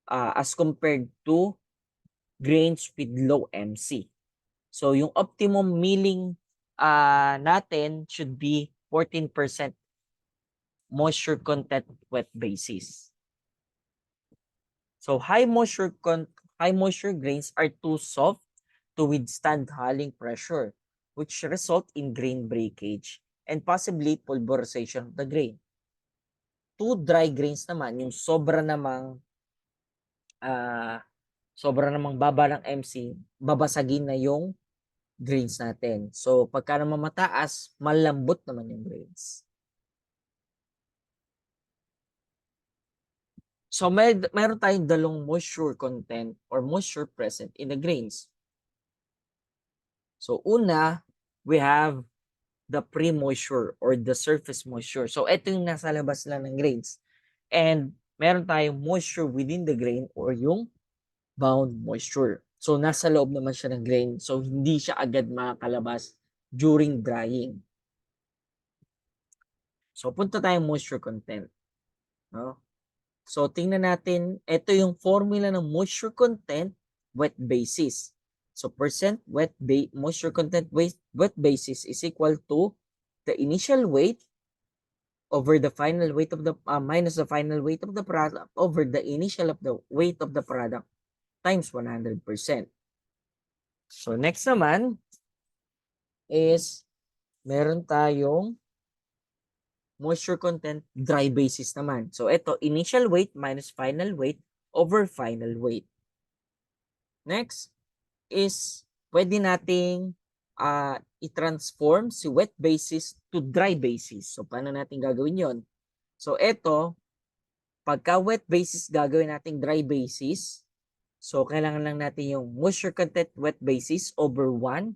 as compared to grains with low MC. So yung optimum milling natin should be 14% moisture content wet basis. So high moisture grains are too soft to withstand hulling pressure, which result in grain breakage and possibly pulverization of the grain. Two dry grains naman, yung sobra namang baba ng MC, babasagin na yung grains natin. So pagka naman mataas, malambot naman yung grains. So meron tayong dalawang moisture content or moisture present in the grains. So una, we have the pre-moisture or the surface moisture. So ito yung nasa labas lang ng grains. And meron tayong moisture within the grain or yung bound moisture. So nasa loob naman siya ng grain. So hindi siya agad makakalabas during drying. So punta tayong moisture content. No? So tingnan natin, ito yung formula ng moisture content wet basis. So percent moisture content wet basis is equal to the initial weight over the final weight of the minus the final weight of the product over the initial of the weight of the product times 100%. So next naman is meron tayong moisture content dry basis naman. So ito, initial weight minus final weight over final weight. Next is pwede nating i-transform si wet basis to dry basis. So paano natin gagawin yon? So ito, pagka wet basis gagawin nating dry basis, so kailangan lang natin yung moisture content wet basis over 1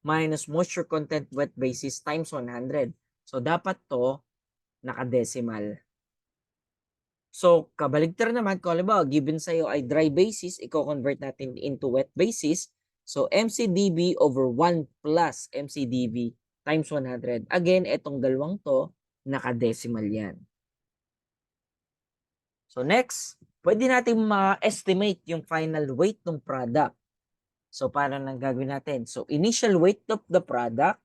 minus moisture content wet basis times 100. So dapat to nakadecimal. So kabaligtad naman, kung halimbawa given sa'yo ay dry basis, i-convert natin into wet basis. So MCDB over 1 plus MCDB times 100. Again, itong dalawang to, nakadecimal yan. So next, pwede natin ma-estimate yung final weight ng product. So paano nang gagawin natin? So initial weight of the product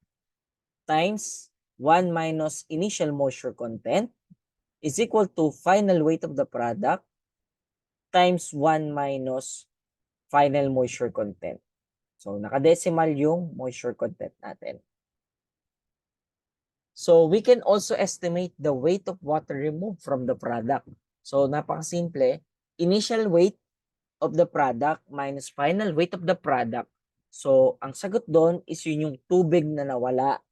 times 1 minus initial moisture content is equal to final weight of the product times 1 minus final moisture content. So nakadecimal yung moisture content natin. So we can also estimate the weight of water removed from the product. So napakasimple, initial weight of the product minus final weight of the product. So ang sagot doon is yun yung tubig na nawala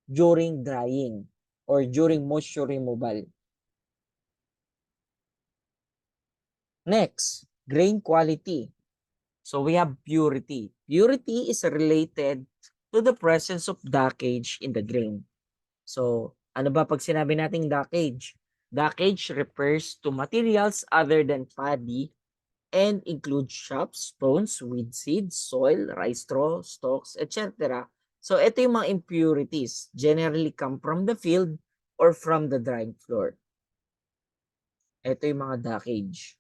during drying or during moisture removal. Next, grain quality. So we have purity. Purity is related to the presence of dockage in the grain. So, ano ba pag sinabi nating dockage? Dockage refers to materials other than paddy and includes chops, stones, weed seeds, soil, rice straw, stalks, etc. So, ito yung mga impurities generally come from the field or from the drying floor. Ito yung mga dockage.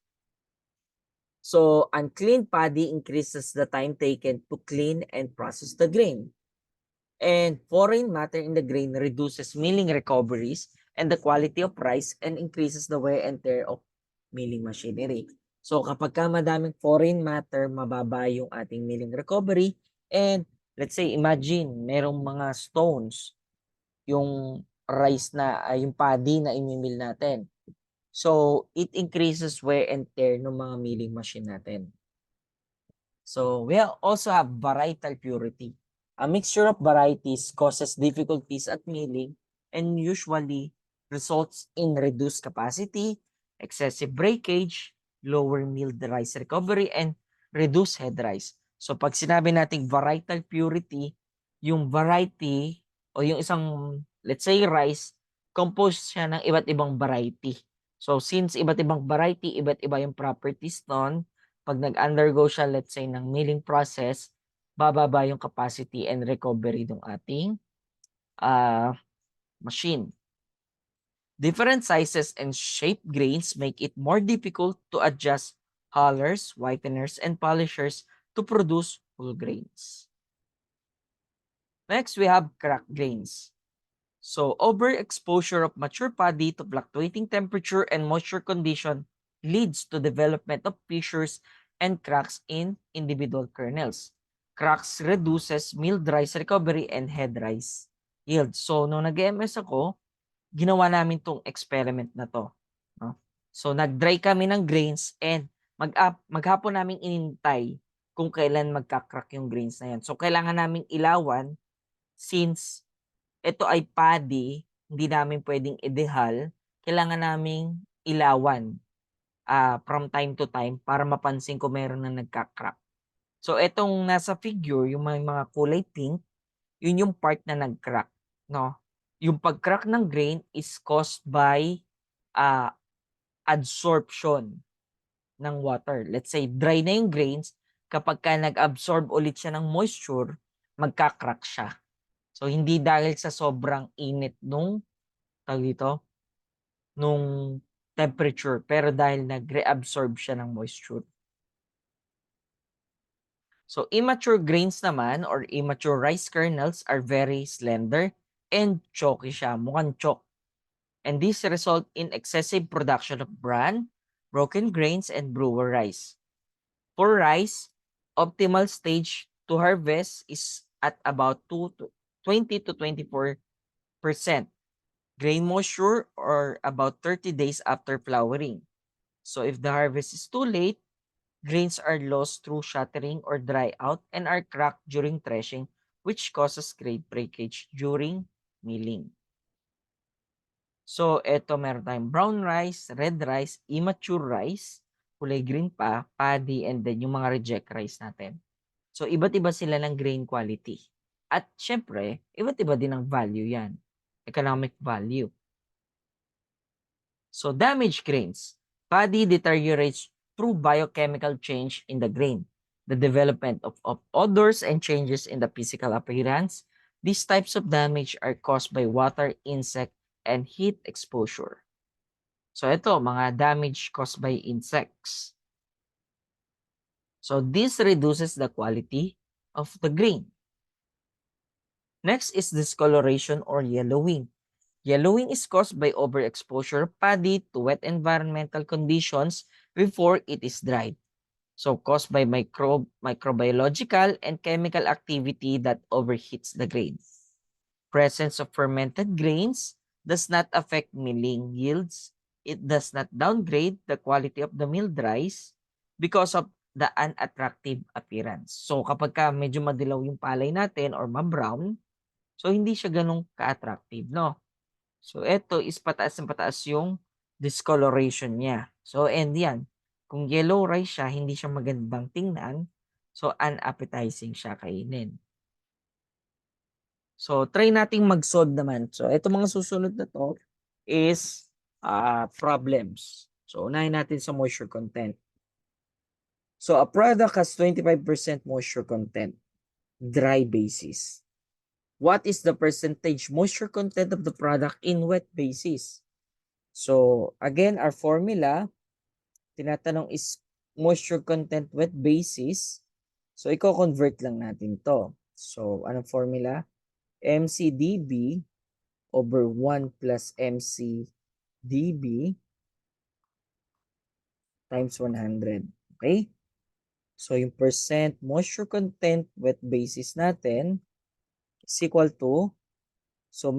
So, unclean paddy increases the time taken to clean and process the grain. And foreign matter in the grain reduces milling recoveries and the quality of rice and increases the wear and tear of milling machinery. So kapag ka madaming foreign matter, mababa yung ating milling recovery. And let's say, imagine, merong mga stones, yung rice na, yung paddy na imimil natin. So it increases wear and tear ng mga milling machine natin. So we also have varietal purity. A mixture of varieties causes difficulties at milling and usually results in reduced capacity, excessive breakage, lower milled rice recovery, and reduced head rice. So pag sinabi nating varietal purity, yung variety o yung isang, let's say, rice, composed siya ng iba't ibang variety. So since iba't ibang variety, iba't iba yung properties nun, pag nag-undergo siya, let's say, ng milling process, bababa yung capacity and recovery ng ating machine. Different sizes and shape grains make it more difficult to adjust hullers, whiteners, and polishers to produce whole grains. Next, we have cracked grains. So, overexposure of mature paddy to fluctuating temperature and moisture condition leads to development of fissures and cracks in individual kernels. Cracks reduces milled rice recovery and head rice yield. So, nung nag-MS ako, ginawa namin tong experiment na to. No? So, nag-dry kami ng grains and maghapon namin inintay kung kailan magka-crack yung grains na yan. So, kailangan naming ilawan since ito ay paddy, hindi namin pwedeng idehal, kailangan naming ilawan from time to time para mapansin ko meron na nagka-crack. So etong nasa figure, yung mga kulay pink, yun yung part na nag-crack, no? Yung pag-crack ng grain is caused by adsorption ng water. Let's say dry na yung grains, kapag ka nag-absorb ulit siya ng moisture, magka-crack siya. So hindi dahil sa sobrang init nung nung temperature, pero dahil nag-reabsorb siya ng moisture. So immature grains naman or immature rice kernels are very slender and chalky siya, mukhang chalk. And this result in excessive production of bran, broken grains, and brewer rice. For rice, optimal stage to harvest is at about 20 to 24% grain moisture or about 30 days after flowering. So if the harvest is too late, grains are lost through shattering or dry out and are cracked during threshing, which causes grain breakage during milling. So eto meron tayong brown rice, red rice, immature rice, kulay green pa, paddy, and then yung mga reject rice natin. So iba't iba sila ng grain quality. At syempre, iba't iba din ang value yan. Economic value. So damaged grains. Paddy deteriorates through biochemical change in the grain, the development of odors and changes in the physical appearance. These types of damage are caused by water, insect, and heat exposure. So ito, mga damage caused by insects. So this reduces the quality of the grain. Next is discoloration or yellowing. Yellowing is caused by overexposure of paddy to wet environmental conditions before it is dried. So caused by microbiological and chemical activity that overheats the grain. Presence of fermented grains does not affect milling yields. It does not downgrade the quality of the milled rice because of the unattractive appearance. So kapag ka medyo madilaw yung palay natin or ma-brown, so hindi siya ganun ka-attractive, no? So, ito is pataas ng pataas yung discoloration niya. So, and yan. Kung yellow rice siya, hindi siya magandang tingnan. So, unappetizing siya kainin. So, try nating mag-solve naman. So, ito mga susunod na to is problems. So, unahin natin sa moisture content. So, a product has 25% moisture content, dry basis. What is the percentage moisture content of the product in wet basis? So, again, our formula, tinatanong is moisture content wet basis. So, i-convert lang natin to. So, anong formula? MCDB over 1 plus MCDB times 100. Okay? So, yung percent moisture content wet basis natin is equal to, so,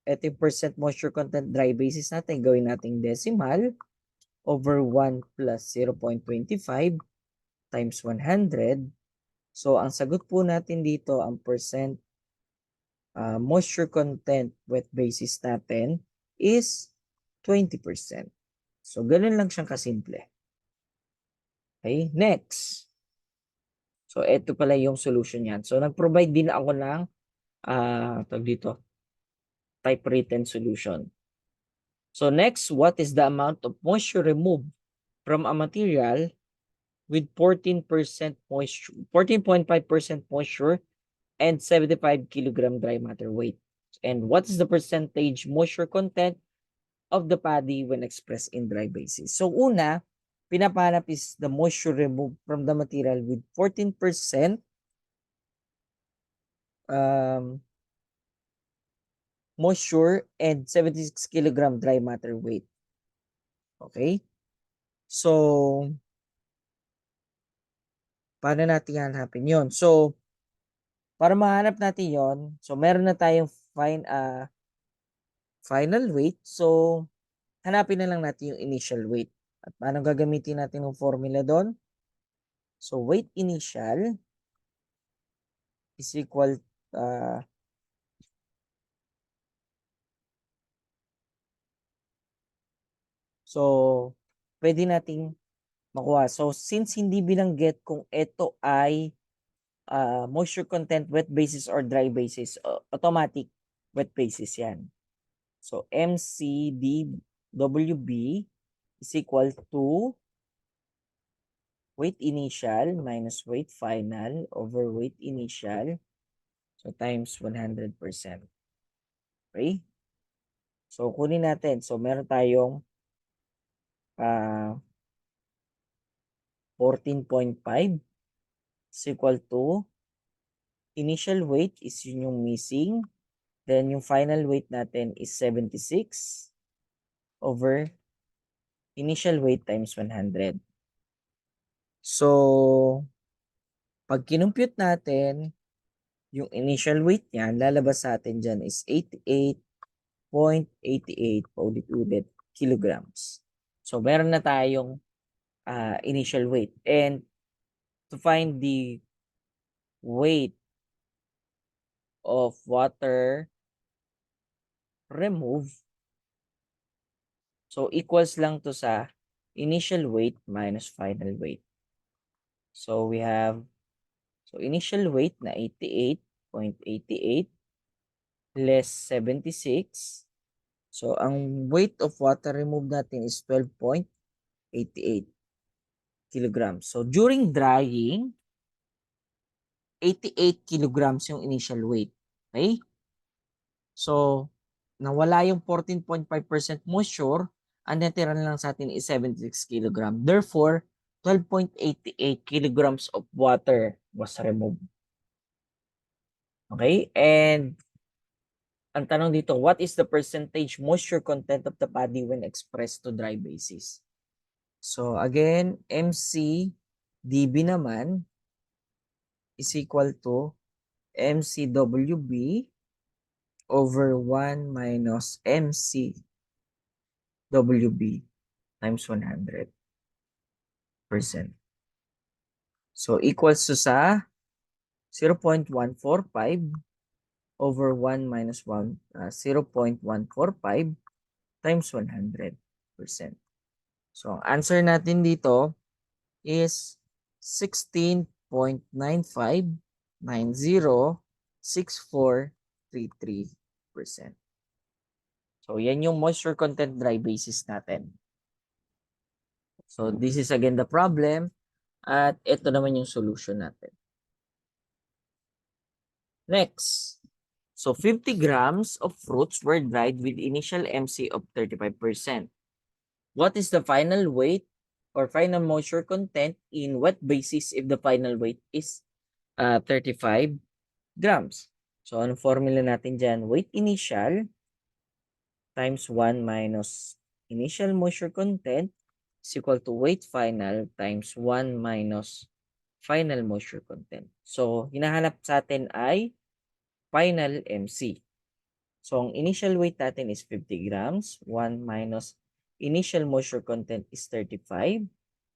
ito yung percent moisture content dry basis natin, gawin nating decimal over 1 plus 0.25 times 100. So, ang sagot po natin dito, ang percent moisture content wet basis natin is 20%. So, ganun lang siyang kasimple. Okay, next. So, ito pala yung solution yan. So, nag-provide din ako ng type written solution. So, next, what is the amount of moisture removed from a material with 14% moisture, 14.5% moisture and 75 kilogram dry matter weight? And what is the percentage moisture content of the paddy when expressed in dry basis? So, una, pinapahanap is the moisture removed from the material with 14% moisture and 76 kilogram dry matter weight. Okay? So, paano natin hanapin yon? So, para mahanap natin yon, so meron na tayong final weight. So, hanapin na lang natin yung initial weight. At paano gagamitin natin yung formula doon? So, weight initial is equal so, pwede nating makuha. So, since hindi binanggit kung ito ay moisture content wet basis or dry basis, automatic wet basis yan. So, MCDWB is equal to weight initial minus weight final over weight initial. So, times 100%. Okay? So, kunin natin. So, meron tayong 14.5 is equal to initial weight is yun yung missing. Then, yung final weight natin is 76 over initial weight times 100. So, pag kinumpute natin, yung initial weight niyan, lalabas sa atin dyan is 88.88 paulit-ulit kilograms. So, meron na tayong initial weight. And to find the weight of water removed, so equals lang to sa initial weight minus final weight. So, we have, so initial weight na 88.88 less 76. So, ang weight of water removed natin is 12.88 kilograms. So, during drying, 88 kilograms yung initial weight. Okay? So, nawala yung 14.5% moisture, ang natira na lang sa atin is 76 kilogram. Therefore, 12.88 kilograms of water was removed. Okay? And ang tanong dito, what is the percentage moisture content of the paddy when expressed to dry basis? So again, MCDB naman is equal to MCWB over 1 minus MCWB times 100%. So equals to sa 0.145 over 1 minus 0.145 times 100%. So, ang answer natin dito is 16.959064 0.33%. So, yan yung moisture content dry basis natin. So, this is again the problem. At ito naman yung solution natin. Next. So, 50 grams of fruits were dried with initial MC of 35%. What is the final weight or final moisture content in wet basis if the final weight is 35 grams? So, ano formula natin dyan? Weight initial times 1 minus initial moisture content is equal to weight final times 1 minus final moisture content. So, hinahanap sa atin ay final MC. So, ang initial weight natin is 50 grams. 1 minus initial moisture content is 35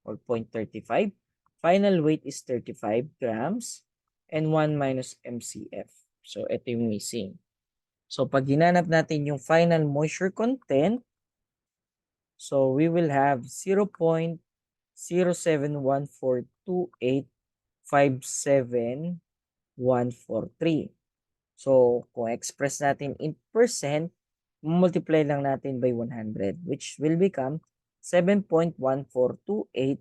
or 0.35. Final weight is 35 grams and 1 minus MCF. So, ito yung missing. So, pag ginanap natin yung final moisture content, so we will have 0.07142857143. So, kung express natin in percent, multiply lang natin by 100, which will become 7.142857143%.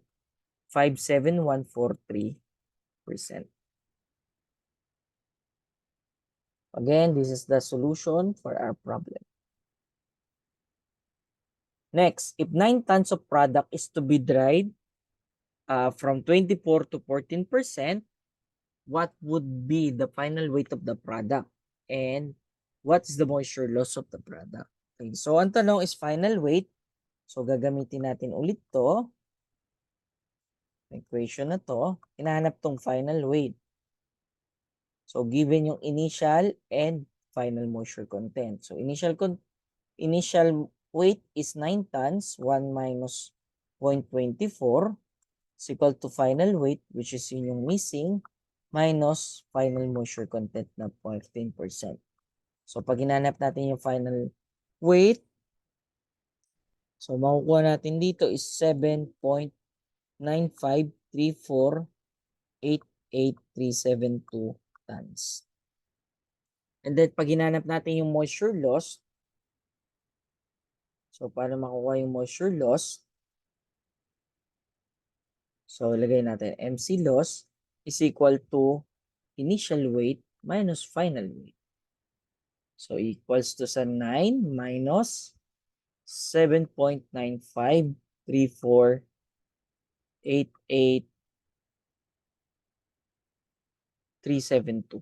Again, this is the solution for our problem. Next, if 9 tons of product is to be dried from 24 to 14%, what would be the final weight of the product? And what's the moisture loss of the product? Okay, so ang tanong is final weight. So gagamitin natin ulit to. Equation na to. Hinahanap tong final weight. So given yung initial and final moisture content. So initial weight is 9 tons, 1 minus 0.24 is equal to final weight, which is yun yung missing, minus final moisture content na 15%. So pag hinanap natin yung final weight, so makukuha natin dito is 7.953488372 tons. And then pag hinanap natin yung moisture loss, so para makuha yung moisture loss, so lagay natin MC loss is equal to initial weight minus final weight. So equals to sa 9 minus 7.953488372.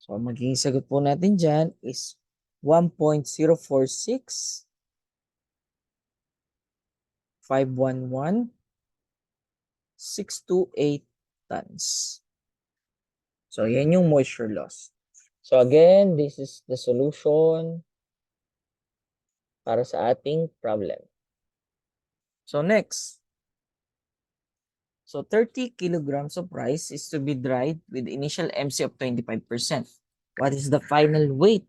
So, ang magiging sagot po natin dyan is 1.046511,628 tons. So, yan yung moisture loss. So, again, this is the solution para sa ating problem. So, next. So, 30 kilograms of rice is to be dried with initial MC of 25%. What is the final weight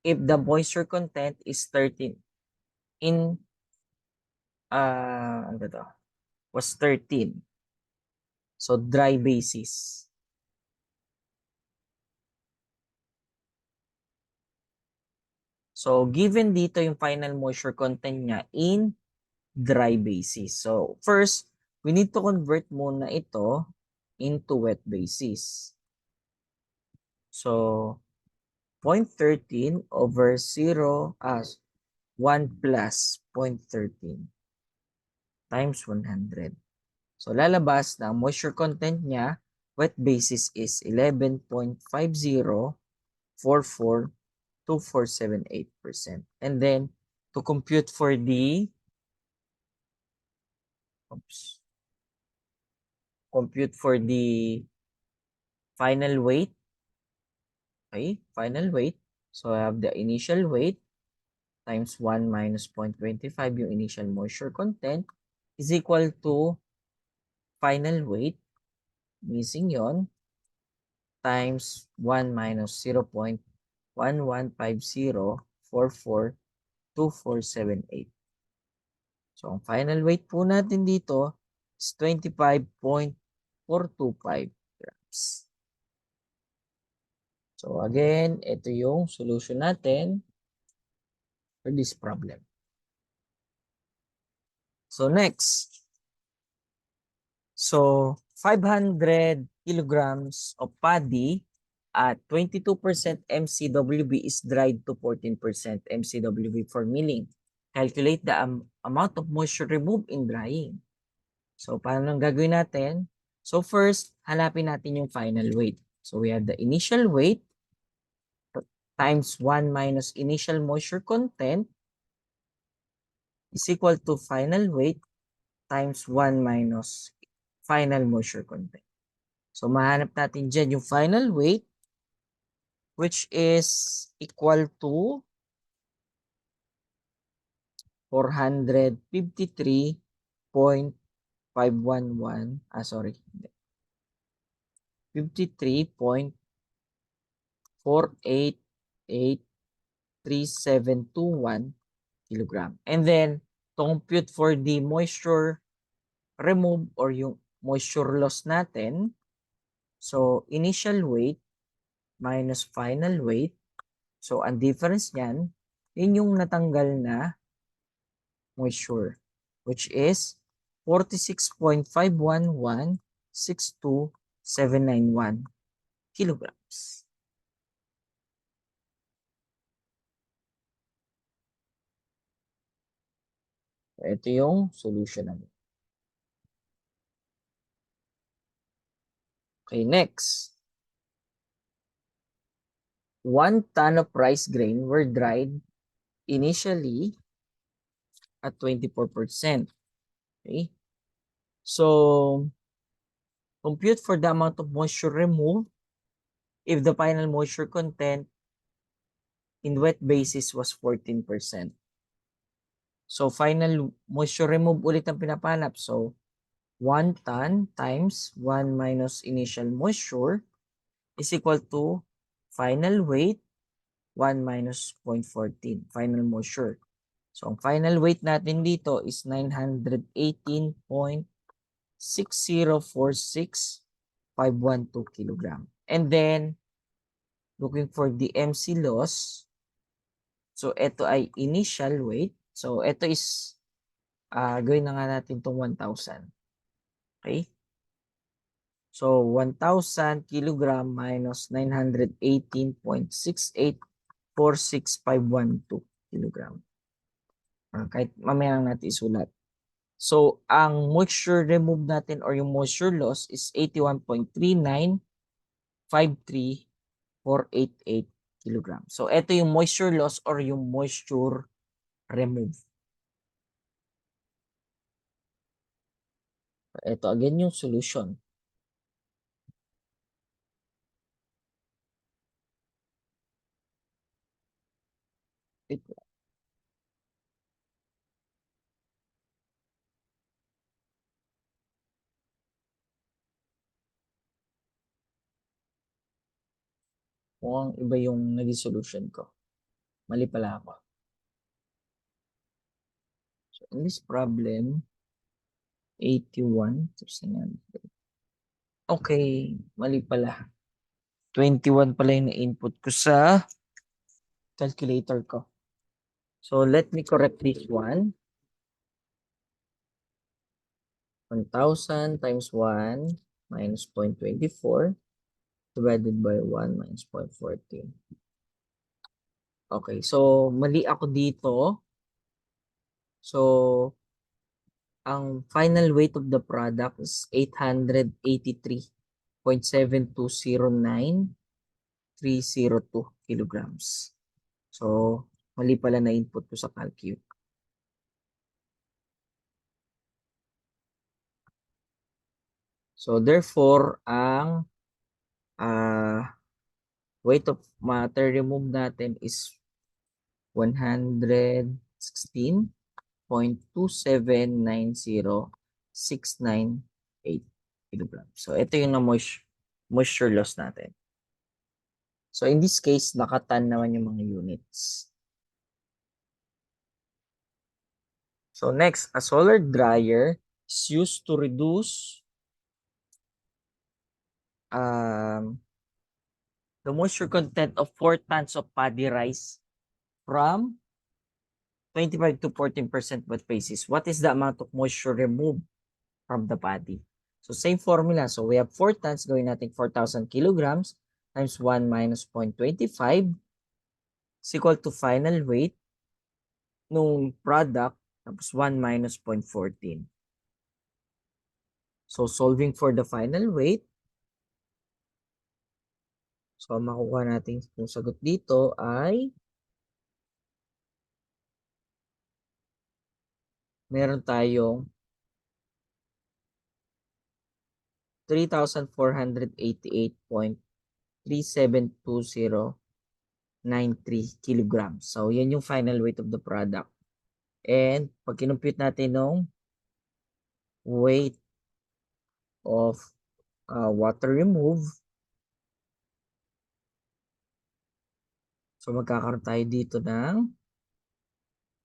if the moisture content is 13? In, ano to? Was 13. So, dry basis. So, given dito yung final moisture content niya in dry basis. So, first, we need to convert muna ito into wet basis. So, 0.13 over 0 as 1 plus 0.13 times 100. So, lalabas na moisture content niya, wet basis is 11.50442478%. And then, to compute for the final weight. Okay, final weight. So I have the initial weight times 1 minus 0.25 yung initial moisture content is equal to final weight, missing yon, times 1 minus 0.1150442478. So ang final weight po natin dito is 25.425 grams. So again, ito yung solution natin for this problem. So next, so 500 kilograms of paddy at 22% MCWB is dried to 14% MCWB for milling. Calculate the amount of moisture removed in drying. So paano nang gagawin natin? So first, hanapin natin yung final weight. So we have the initial weight times 1 minus initial moisture content is equal to final weight times 1 minus final moisture content. So mahanap natin dyan yung final weight, which is equal to 453.511. Sorry. 53.4883721 kilogram. And then, to compute for the moisture remove or yung moisture loss natin, so initial weight minus final weight. So ang difference niyan, yun yung natanggal na moisture, which is 46.511,62791 kilograms. Ito yung solution namin. Okay, next. 1 ton of rice grain were dried initially at 24%. Okay? So, compute for the amount of moisture removed if the final moisture content in wet basis was 14%. So, final moisture remove ulit ang pinapanap. So, 1 ton times 1 minus initial moisture is equal to final weight 1 minus 0.14, final moisture. So, ang final weight natin dito is 918.6046512 kilogram. And then, looking for the MC loss. So, ito ay initial weight. So, ito is, gawin na nga natin itong 1,000. Okay? So, 1,000 kilogram minus 918.6846512 kilogram. Kahit mamaya lang natin isulat. So, ang moisture remove natin or yung moisture loss is 81.3953488 kilogram. So, ito yung moisture loss or yung moisture remove. Ito again yung solution. Ito. Mukhang iba yung naging solution ko. Mali pala ako. So, in this problem, 81. Okay, mali pala. 21 pala yung na-input ko sa calculator ko. So, let me correct this one. 1,000 times 1 minus 0.24 divided by 1 minus 0.14. Okay, so mali ako dito. So, ang final weight of the product is 883.7209302 kilograms. So, mali pala na input ko sa calcul. So, therefore, ang weight of matter removed natin is 116.2790698 kilograms. So, ito yung moisture loss natin. So, in this case, nakatan naman yung mga units. So, next, a solar dryer is used to reduce the moisture content of 4 tons of paddy rice from 25 to 14% wet basis. What is the amount of moisture removed from the paddy? So same formula. So we have 4 tons, gawin natin 4,000 kilograms times 1 minus 0.25 is equal to final weight nung product tapos 1 minus 0.14. So solving for the final weight, so makukuha natin yung sagot dito ay meron tayong 3,488.372093 kilograms. So yan yung final weight of the product. And pag kinumpute natin ng weight of water removed, so magkakaroon tayo dito ng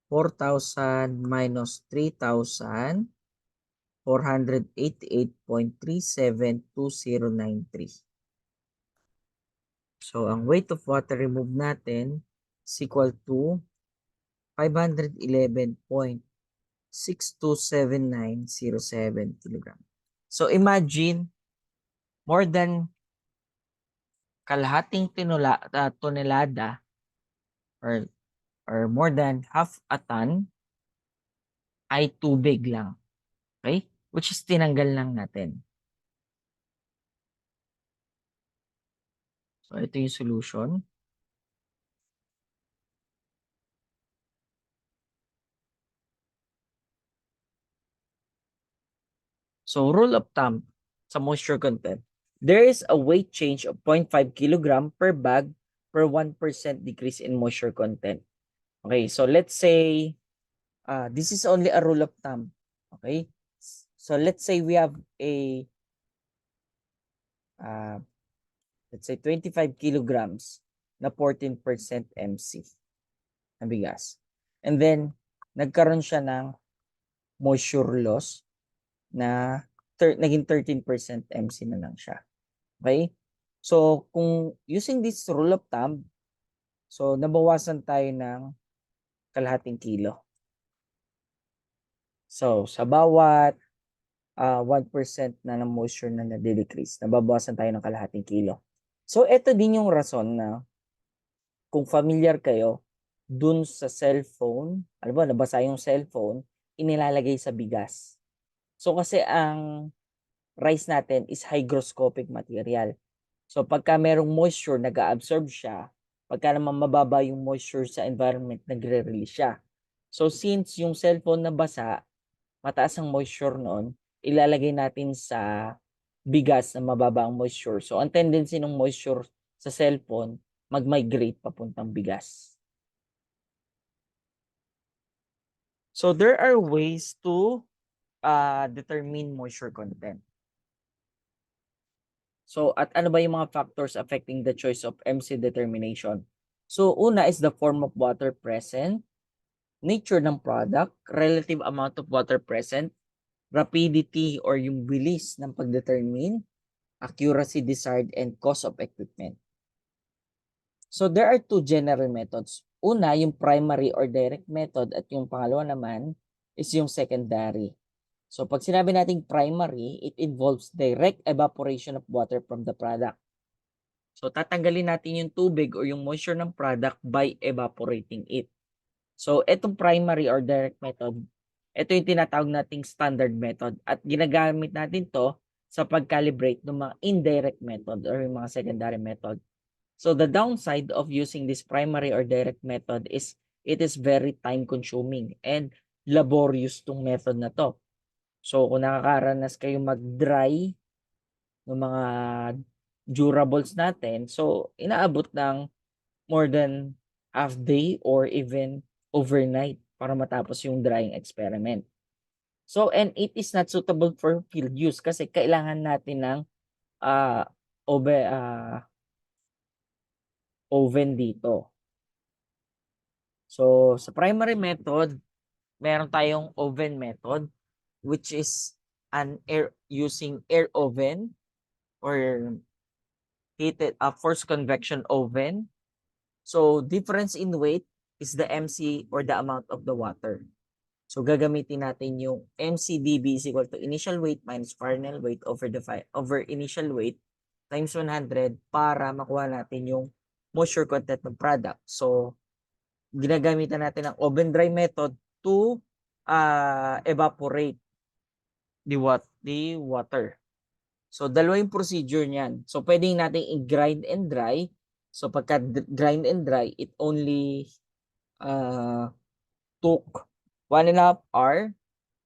4,000 minus 3,488.372093. So ang weight of water removed natin is equal to 511.627907 kg. So imagine more than kalahating tonelada or more than half a ton ay tubig lang. Okay? Which is tinanggal lang natin. So ito yung solution. So rule of thumb sa moisture content, there is a weight change of 0.5 kg per bag per 1% decrease in moisture content. Okay, so let's say this is only a rule of thumb. Okay, so let's say we have a let's say 25 kilograms na 14% MC na bigas. And then nagkaroon siya ng moisture loss na naging 13% MC na lang siya. Okay? So, kung using this rule of thumb, so nabawasan tayo ng kalahating kilo. So, sa bawat 1% na ng moisture na nade-decrease, nababawasan tayo ng kalahating kilo. So, ito din yung rason na kung familiar kayo dun sa cellphone, alam mo, nabasa yung cellphone, inilalagay sa bigas. So, kasi ang rice natin is hygroscopic material. So pagka merong moisture, nag-absorb siya. Pagka naman mababa yung moisture sa environment, nagre-release siya. So since yung cellphone na basa, mataas ang moisture noon, ilalagay natin sa bigas na mababa ang moisture. So ang tendency ng moisture sa cellphone, mag-migrate papuntang bigas. So there are ways to determine moisture content. So, at ano ba yung mga factors affecting the choice of MC determination? So, una is the form of water present, nature ng product, relative amount of water present, rapidity or yung bilis ng pagdetermine, accuracy desired, and cost of equipment. So, there are two general methods. Una, yung primary or direct method at yung pangalawa naman is yung secondary. So, pag sinabi nating primary, it involves direct evaporation of water from the product. So, tatanggalin natin yung tubig or yung moisture ng product by evaporating it. So, itong primary or direct method, ito yung tinatawag nating standard method at ginagamit natin to sa pag-calibrate ng mga indirect method or yung mga secondary method. So, the downside of using this primary or direct method is it is very time-consuming and laborious tong method na to. So, kung nakakaranas kayo mag-dry ng mga durables natin, so inaabot ng more than half day or even overnight para matapos yung drying experiment. So, and it is not suitable for field use kasi kailangan natin ng oven dito. So, sa primary method, meron tayong oven method which is using air oven or heated forced convection oven. So difference in weight is the MC or the amount of the water. So gagamitin natin yung MCDB is equal to initial weight minus final weight over initial weight times 100 para makuha natin yung moisture content ng product. So ginagamitan natin ang oven dry method to evaporate the water. So dalawa yung procedure niyan. So pwedeng natin i-grind and dry. So pagka grind and dry, it only took 1.5 hour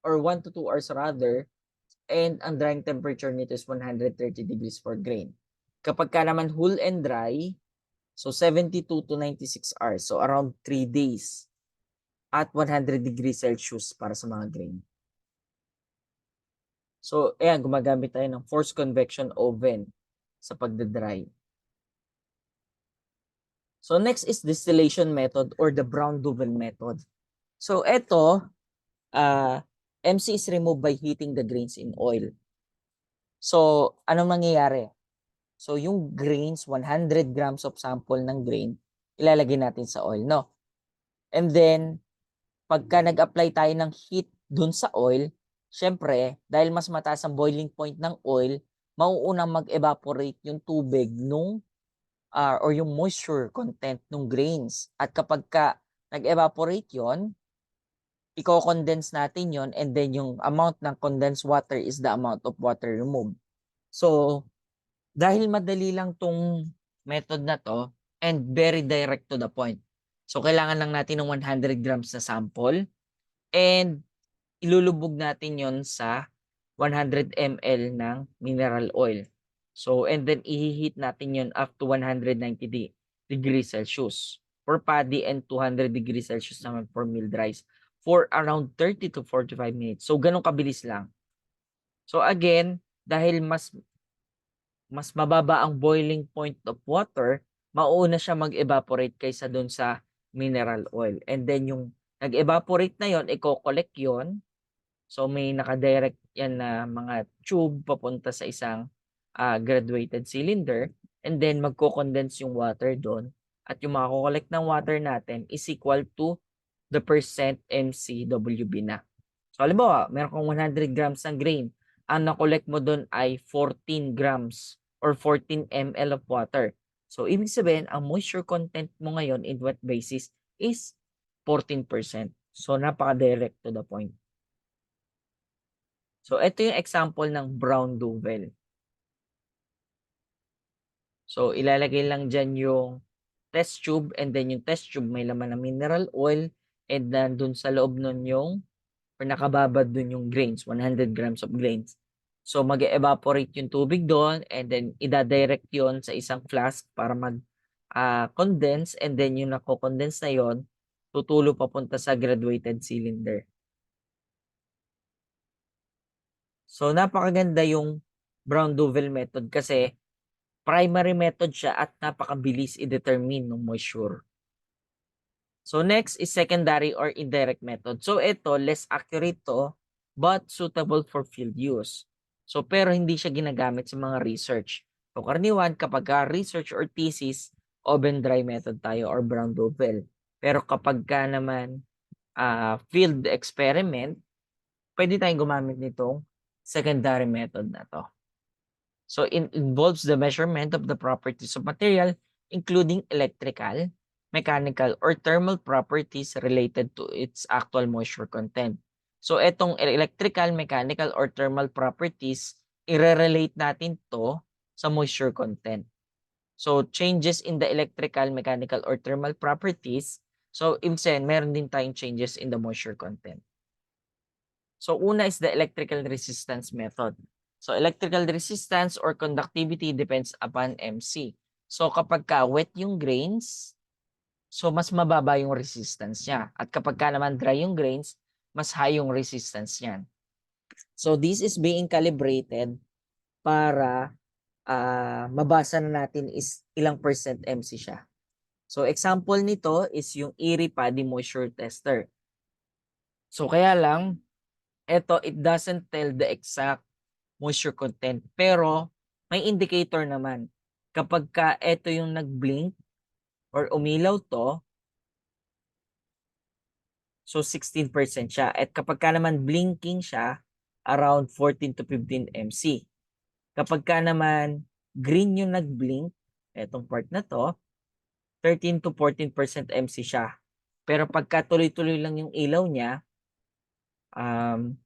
or 1 to 2 hours rather, and ang drying temperature nito is 130 degrees for grain. Kapag ka naman whole and dry, so 72 to 96 hours, so around 3 days at 100 degrees Celsius para sa mga grain. So ayan, gumagamit tayo ng forced convection oven sa pagdadry. So next is distillation method or the Brown-Duvel method. So ito, MC is removed by heating the grains in oil. So anong mangyayari? So yung grains, 100 grams of sample ng grain, ilalagay natin sa oil, no? And then, pagka nag-apply tayo ng heat dun sa oil, syempre, dahil mas mataas ang boiling point ng oil, mauunang mag-evaporate yung tubig nung or yung moisture content ng grains. At kapag ka nag-evaporate yon, i-condense natin yon, and then yung amount ng condensed water is the amount of water removed. So, dahil madali lang tong method na to and very direct to the point. So, kailangan lang natin ng 100 grams na sample and ilulubog natin yon sa 100 ml ng mineral oil. So, and then i-heat natin yon up to 190 degrees Celsius for paddy and 200 degrees Celsius naman for milled rice for around 30 to 45 minutes. So, ganun kabilis lang. So, again, dahil mas mababa ang boiling point of water, mauuna siya mag-evaporate kaysa dun sa mineral oil. And then yung nag-evaporate na yon, i-collect yon. So may nakadirect yan na mga tube papunta sa isang graduated cylinder, and then magko-condense yung water doon, at yung mako-collect ng water natin is equal to the percent MCWB na. So halimbawa, meron kang 100 grams ng grain, ang na-collect mo doon ay 14 grams or 14 ml of water. So ibig sabihin, ang moisture content mo ngayon in wet basis is 14%. So napaka-direct to the point. So ito yung example ng Brown-Duvel. So ilalagay lang dyan yung test tube, and then yung test tube may laman ng mineral oil, and then dun sa loob nun yung or nakababad dun yung grains, 100 grams of grains. So mag-evaporate yung tubig doon, and then ida-direct yon sa isang flask para mag-condense, and then yung nako-condense na yon tutulo papunta sa graduated cylinder. So napakaganda yung Brown-Duvel method kasi primary method siya at napakabilis i-determine ng moisture. So next is secondary or indirect method. So ito, less accurate to, but suitable for field use. So pero hindi siya ginagamit sa mga research. So karaniwan kapag research or thesis, oven dry method tayo or Brown-Duvel. Pero kapag ka naman field experiment, pwede tayong gumamit nitong secondary method na to. So it involves the measurement of the properties of material, including electrical, mechanical, or thermal properties related to its actual moisture content. So itong electrical, mechanical, or thermal properties, i-relate natin to sa moisture content. So changes in the electrical, mechanical, or thermal properties, so ibig sabihin, meron din tayong changes in the moisture content. So una is the electrical resistance method. So electrical resistance or conductivity depends upon MC. So kapag ka wet yung grains, so mas mababa yung resistance niya. At kapag ka naman dry yung grains, mas high yung resistance niyan. So this is being calibrated para mabasa na natin is ilang percent MC siya. So example nito is yung Erie Paddy Moisture Tester. So kaya lang, it doesn't tell the exact moisture content, pero may indicator naman. kapag ka ito yung nag-blink or umilaw to, so 16% siya. At kapag ka naman blinking siya, around 14 to 15 MC. Kapag ka naman green yung nag-blink, etong part na to, 13 to 14% MC siya. Pero pagka tuloy-tuloy lang yung ilaw niya, 12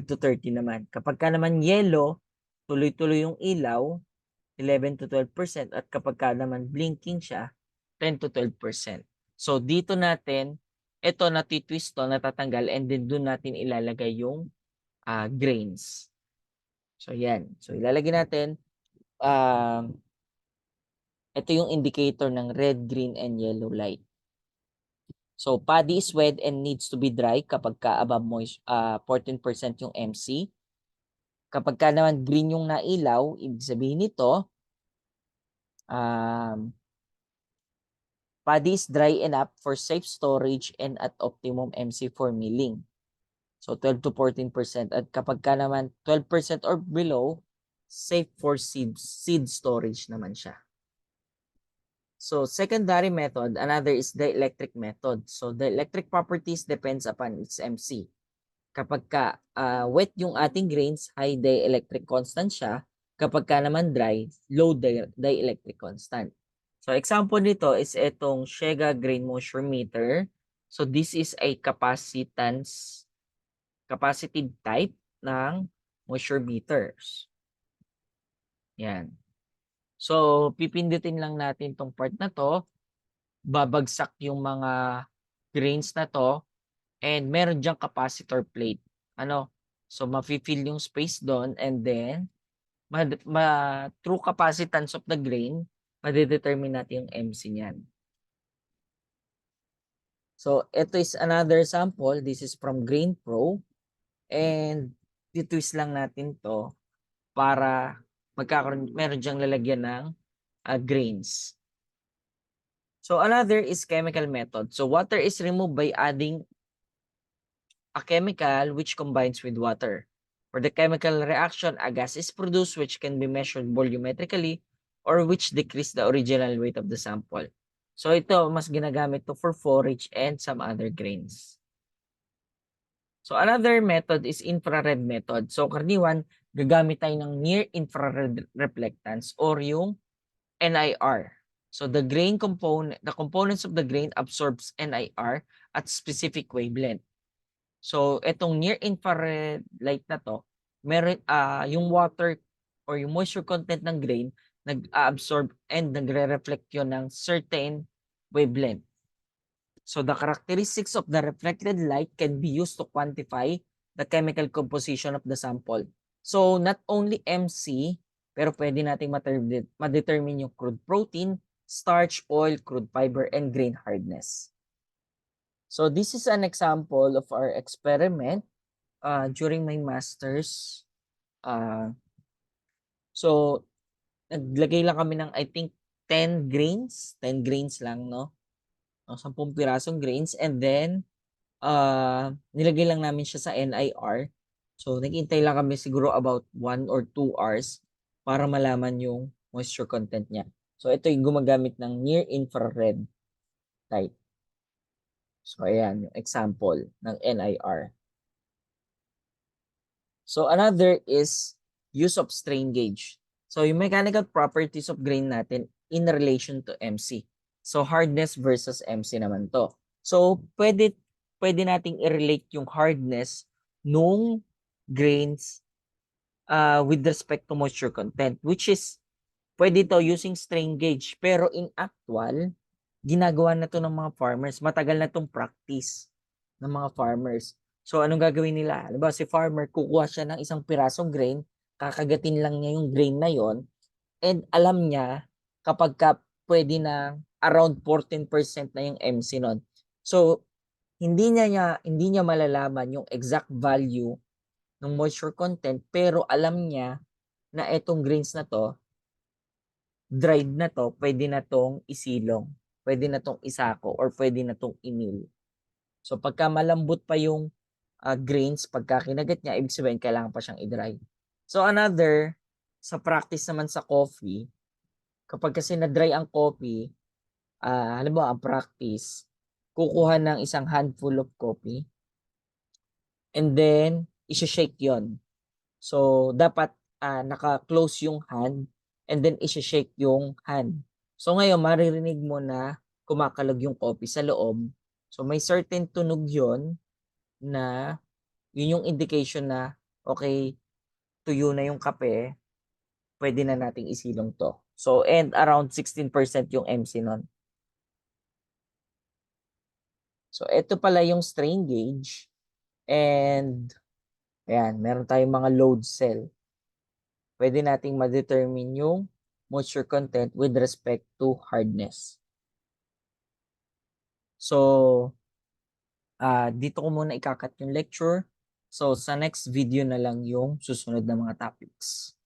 to 30 naman. Kapag ka naman yellow, tuloy-tuloy yung ilaw, 11 to 12%. At kapag ka naman blinking siya, 10 to 12%. So dito natin, ito natitwist to, natatanggal, and then doon natin ilalagay yung grains. So yan. So ilalagay natin, ito yung indicator ng red, green, and yellow light. So paddy is wet and needs to be dry kapag ka above 14% yung MC. Kapag ka naman green yung nailaw, ibig sabihin nito, paddy is dry enough for safe storage and at optimum MC for milling. So 12 to 14%. At kapag ka naman 12% or below, safe for seed storage naman siya. So secondary method, another is the electric method. So the electric properties depends upon its MC. Kapag ka wet yung ating grains, high dielectric constant siya. Kapag ka naman dry, low dielectric constant. So example nito is itong Shega grain moisture meter. So this is a capacitive type ng moisture meters. Yan. So pipindutin lang natin tong part na to. Babagsak yung mga grains na to. And meron diyang capacitor plate. So mafe-fill yung space doon, and then true capacitance of the grain, madedetermine natin yung MC niyan. So ito is another sample. This is from Grain Pro. And titwist lang natin to para meron diyang lalagyan ng grains. So another is chemical method. So water is removed by adding a chemical which combines with water. For the chemical reaction, a gas is produced which can be measured volumetrically or which decrease the original weight of the sample. So ito, mas ginagamit to for forage and some other grains. So another method is infrared method. So karaniwan, gagamit tayo ng near infrared reflectance or yung NIR. So the components of the grain absorbs NIR at specific wavelength. So etong near infrared light na to, meron yung water or yung moisture content ng grain nag-absorb and nagre-reflect yun ng certain wavelength. So the characteristics of the reflected light can be used to quantify the chemical composition of the sample. So not only MC, pero pwede nating ma-determine yung crude protein, starch, oil, crude fiber, and grain hardness. So this is an example of our experiment during my master's. So naglagay lang kami ng I think 10 grains lang, no? 10 pirasong grains, and then nilagay lang namin siya sa NIR. So naghintay lang kami siguro about 1 or 2 hours para malaman yung moisture content niya. So ito yung gumagamit ng near infrared light. So ayan yung example ng NIR. So another is use of strain gauge. So yung mechanical properties of grain natin in relation to MC. So hardness versus MC naman to. So pwede nating i-relate yung hardness nung grains with respect to moisture content, which is pwede to using strain gauge, pero in actual ginagawa na to ng mga farmers. Matagal na tong practice ng mga farmers. So anong gagawin nila? Halimbawa si farmer, kukuha siya ng isang pirasong grain, kakagatin lang niya yung grain na yon, and alam niya kapag pwede na around 14% na yung MC nun. So hindi niya malalaman yung exact value ng moisture content, pero alam niya na etong grains na to, dried na to, pwede na tong isilong, pwede na tong isako, or pwede na tong i-mill. So pagka malambot pa yung grains, pagka kinagat niya, ibig sabihin kailangan pa siyang i-dry. So another, sa practice naman sa coffee, Kapag kasi na-dry ang coffee, halimbawa ang practice, kukuha ng isang handful of coffee and then ishe-shake yon. So, dapat naka-close yung hand and then ishe-shake yung hand. So, ngayon maririnig mo na kumakalog yung coffee sa loob. So, may certain tunog yon na yun yung indication na okay, tuyo na yung kape, pwede na nating isilong to. So, and around 16% yung MC nun. So, ito pala yung strain gauge. And, ayan, meron tayong mga load cell. Pwede nating ma-determine yung moisture content with respect to hardness. So, dito ko muna ikakat yung lecture. So, sa next video na lang yung susunod na mga topics.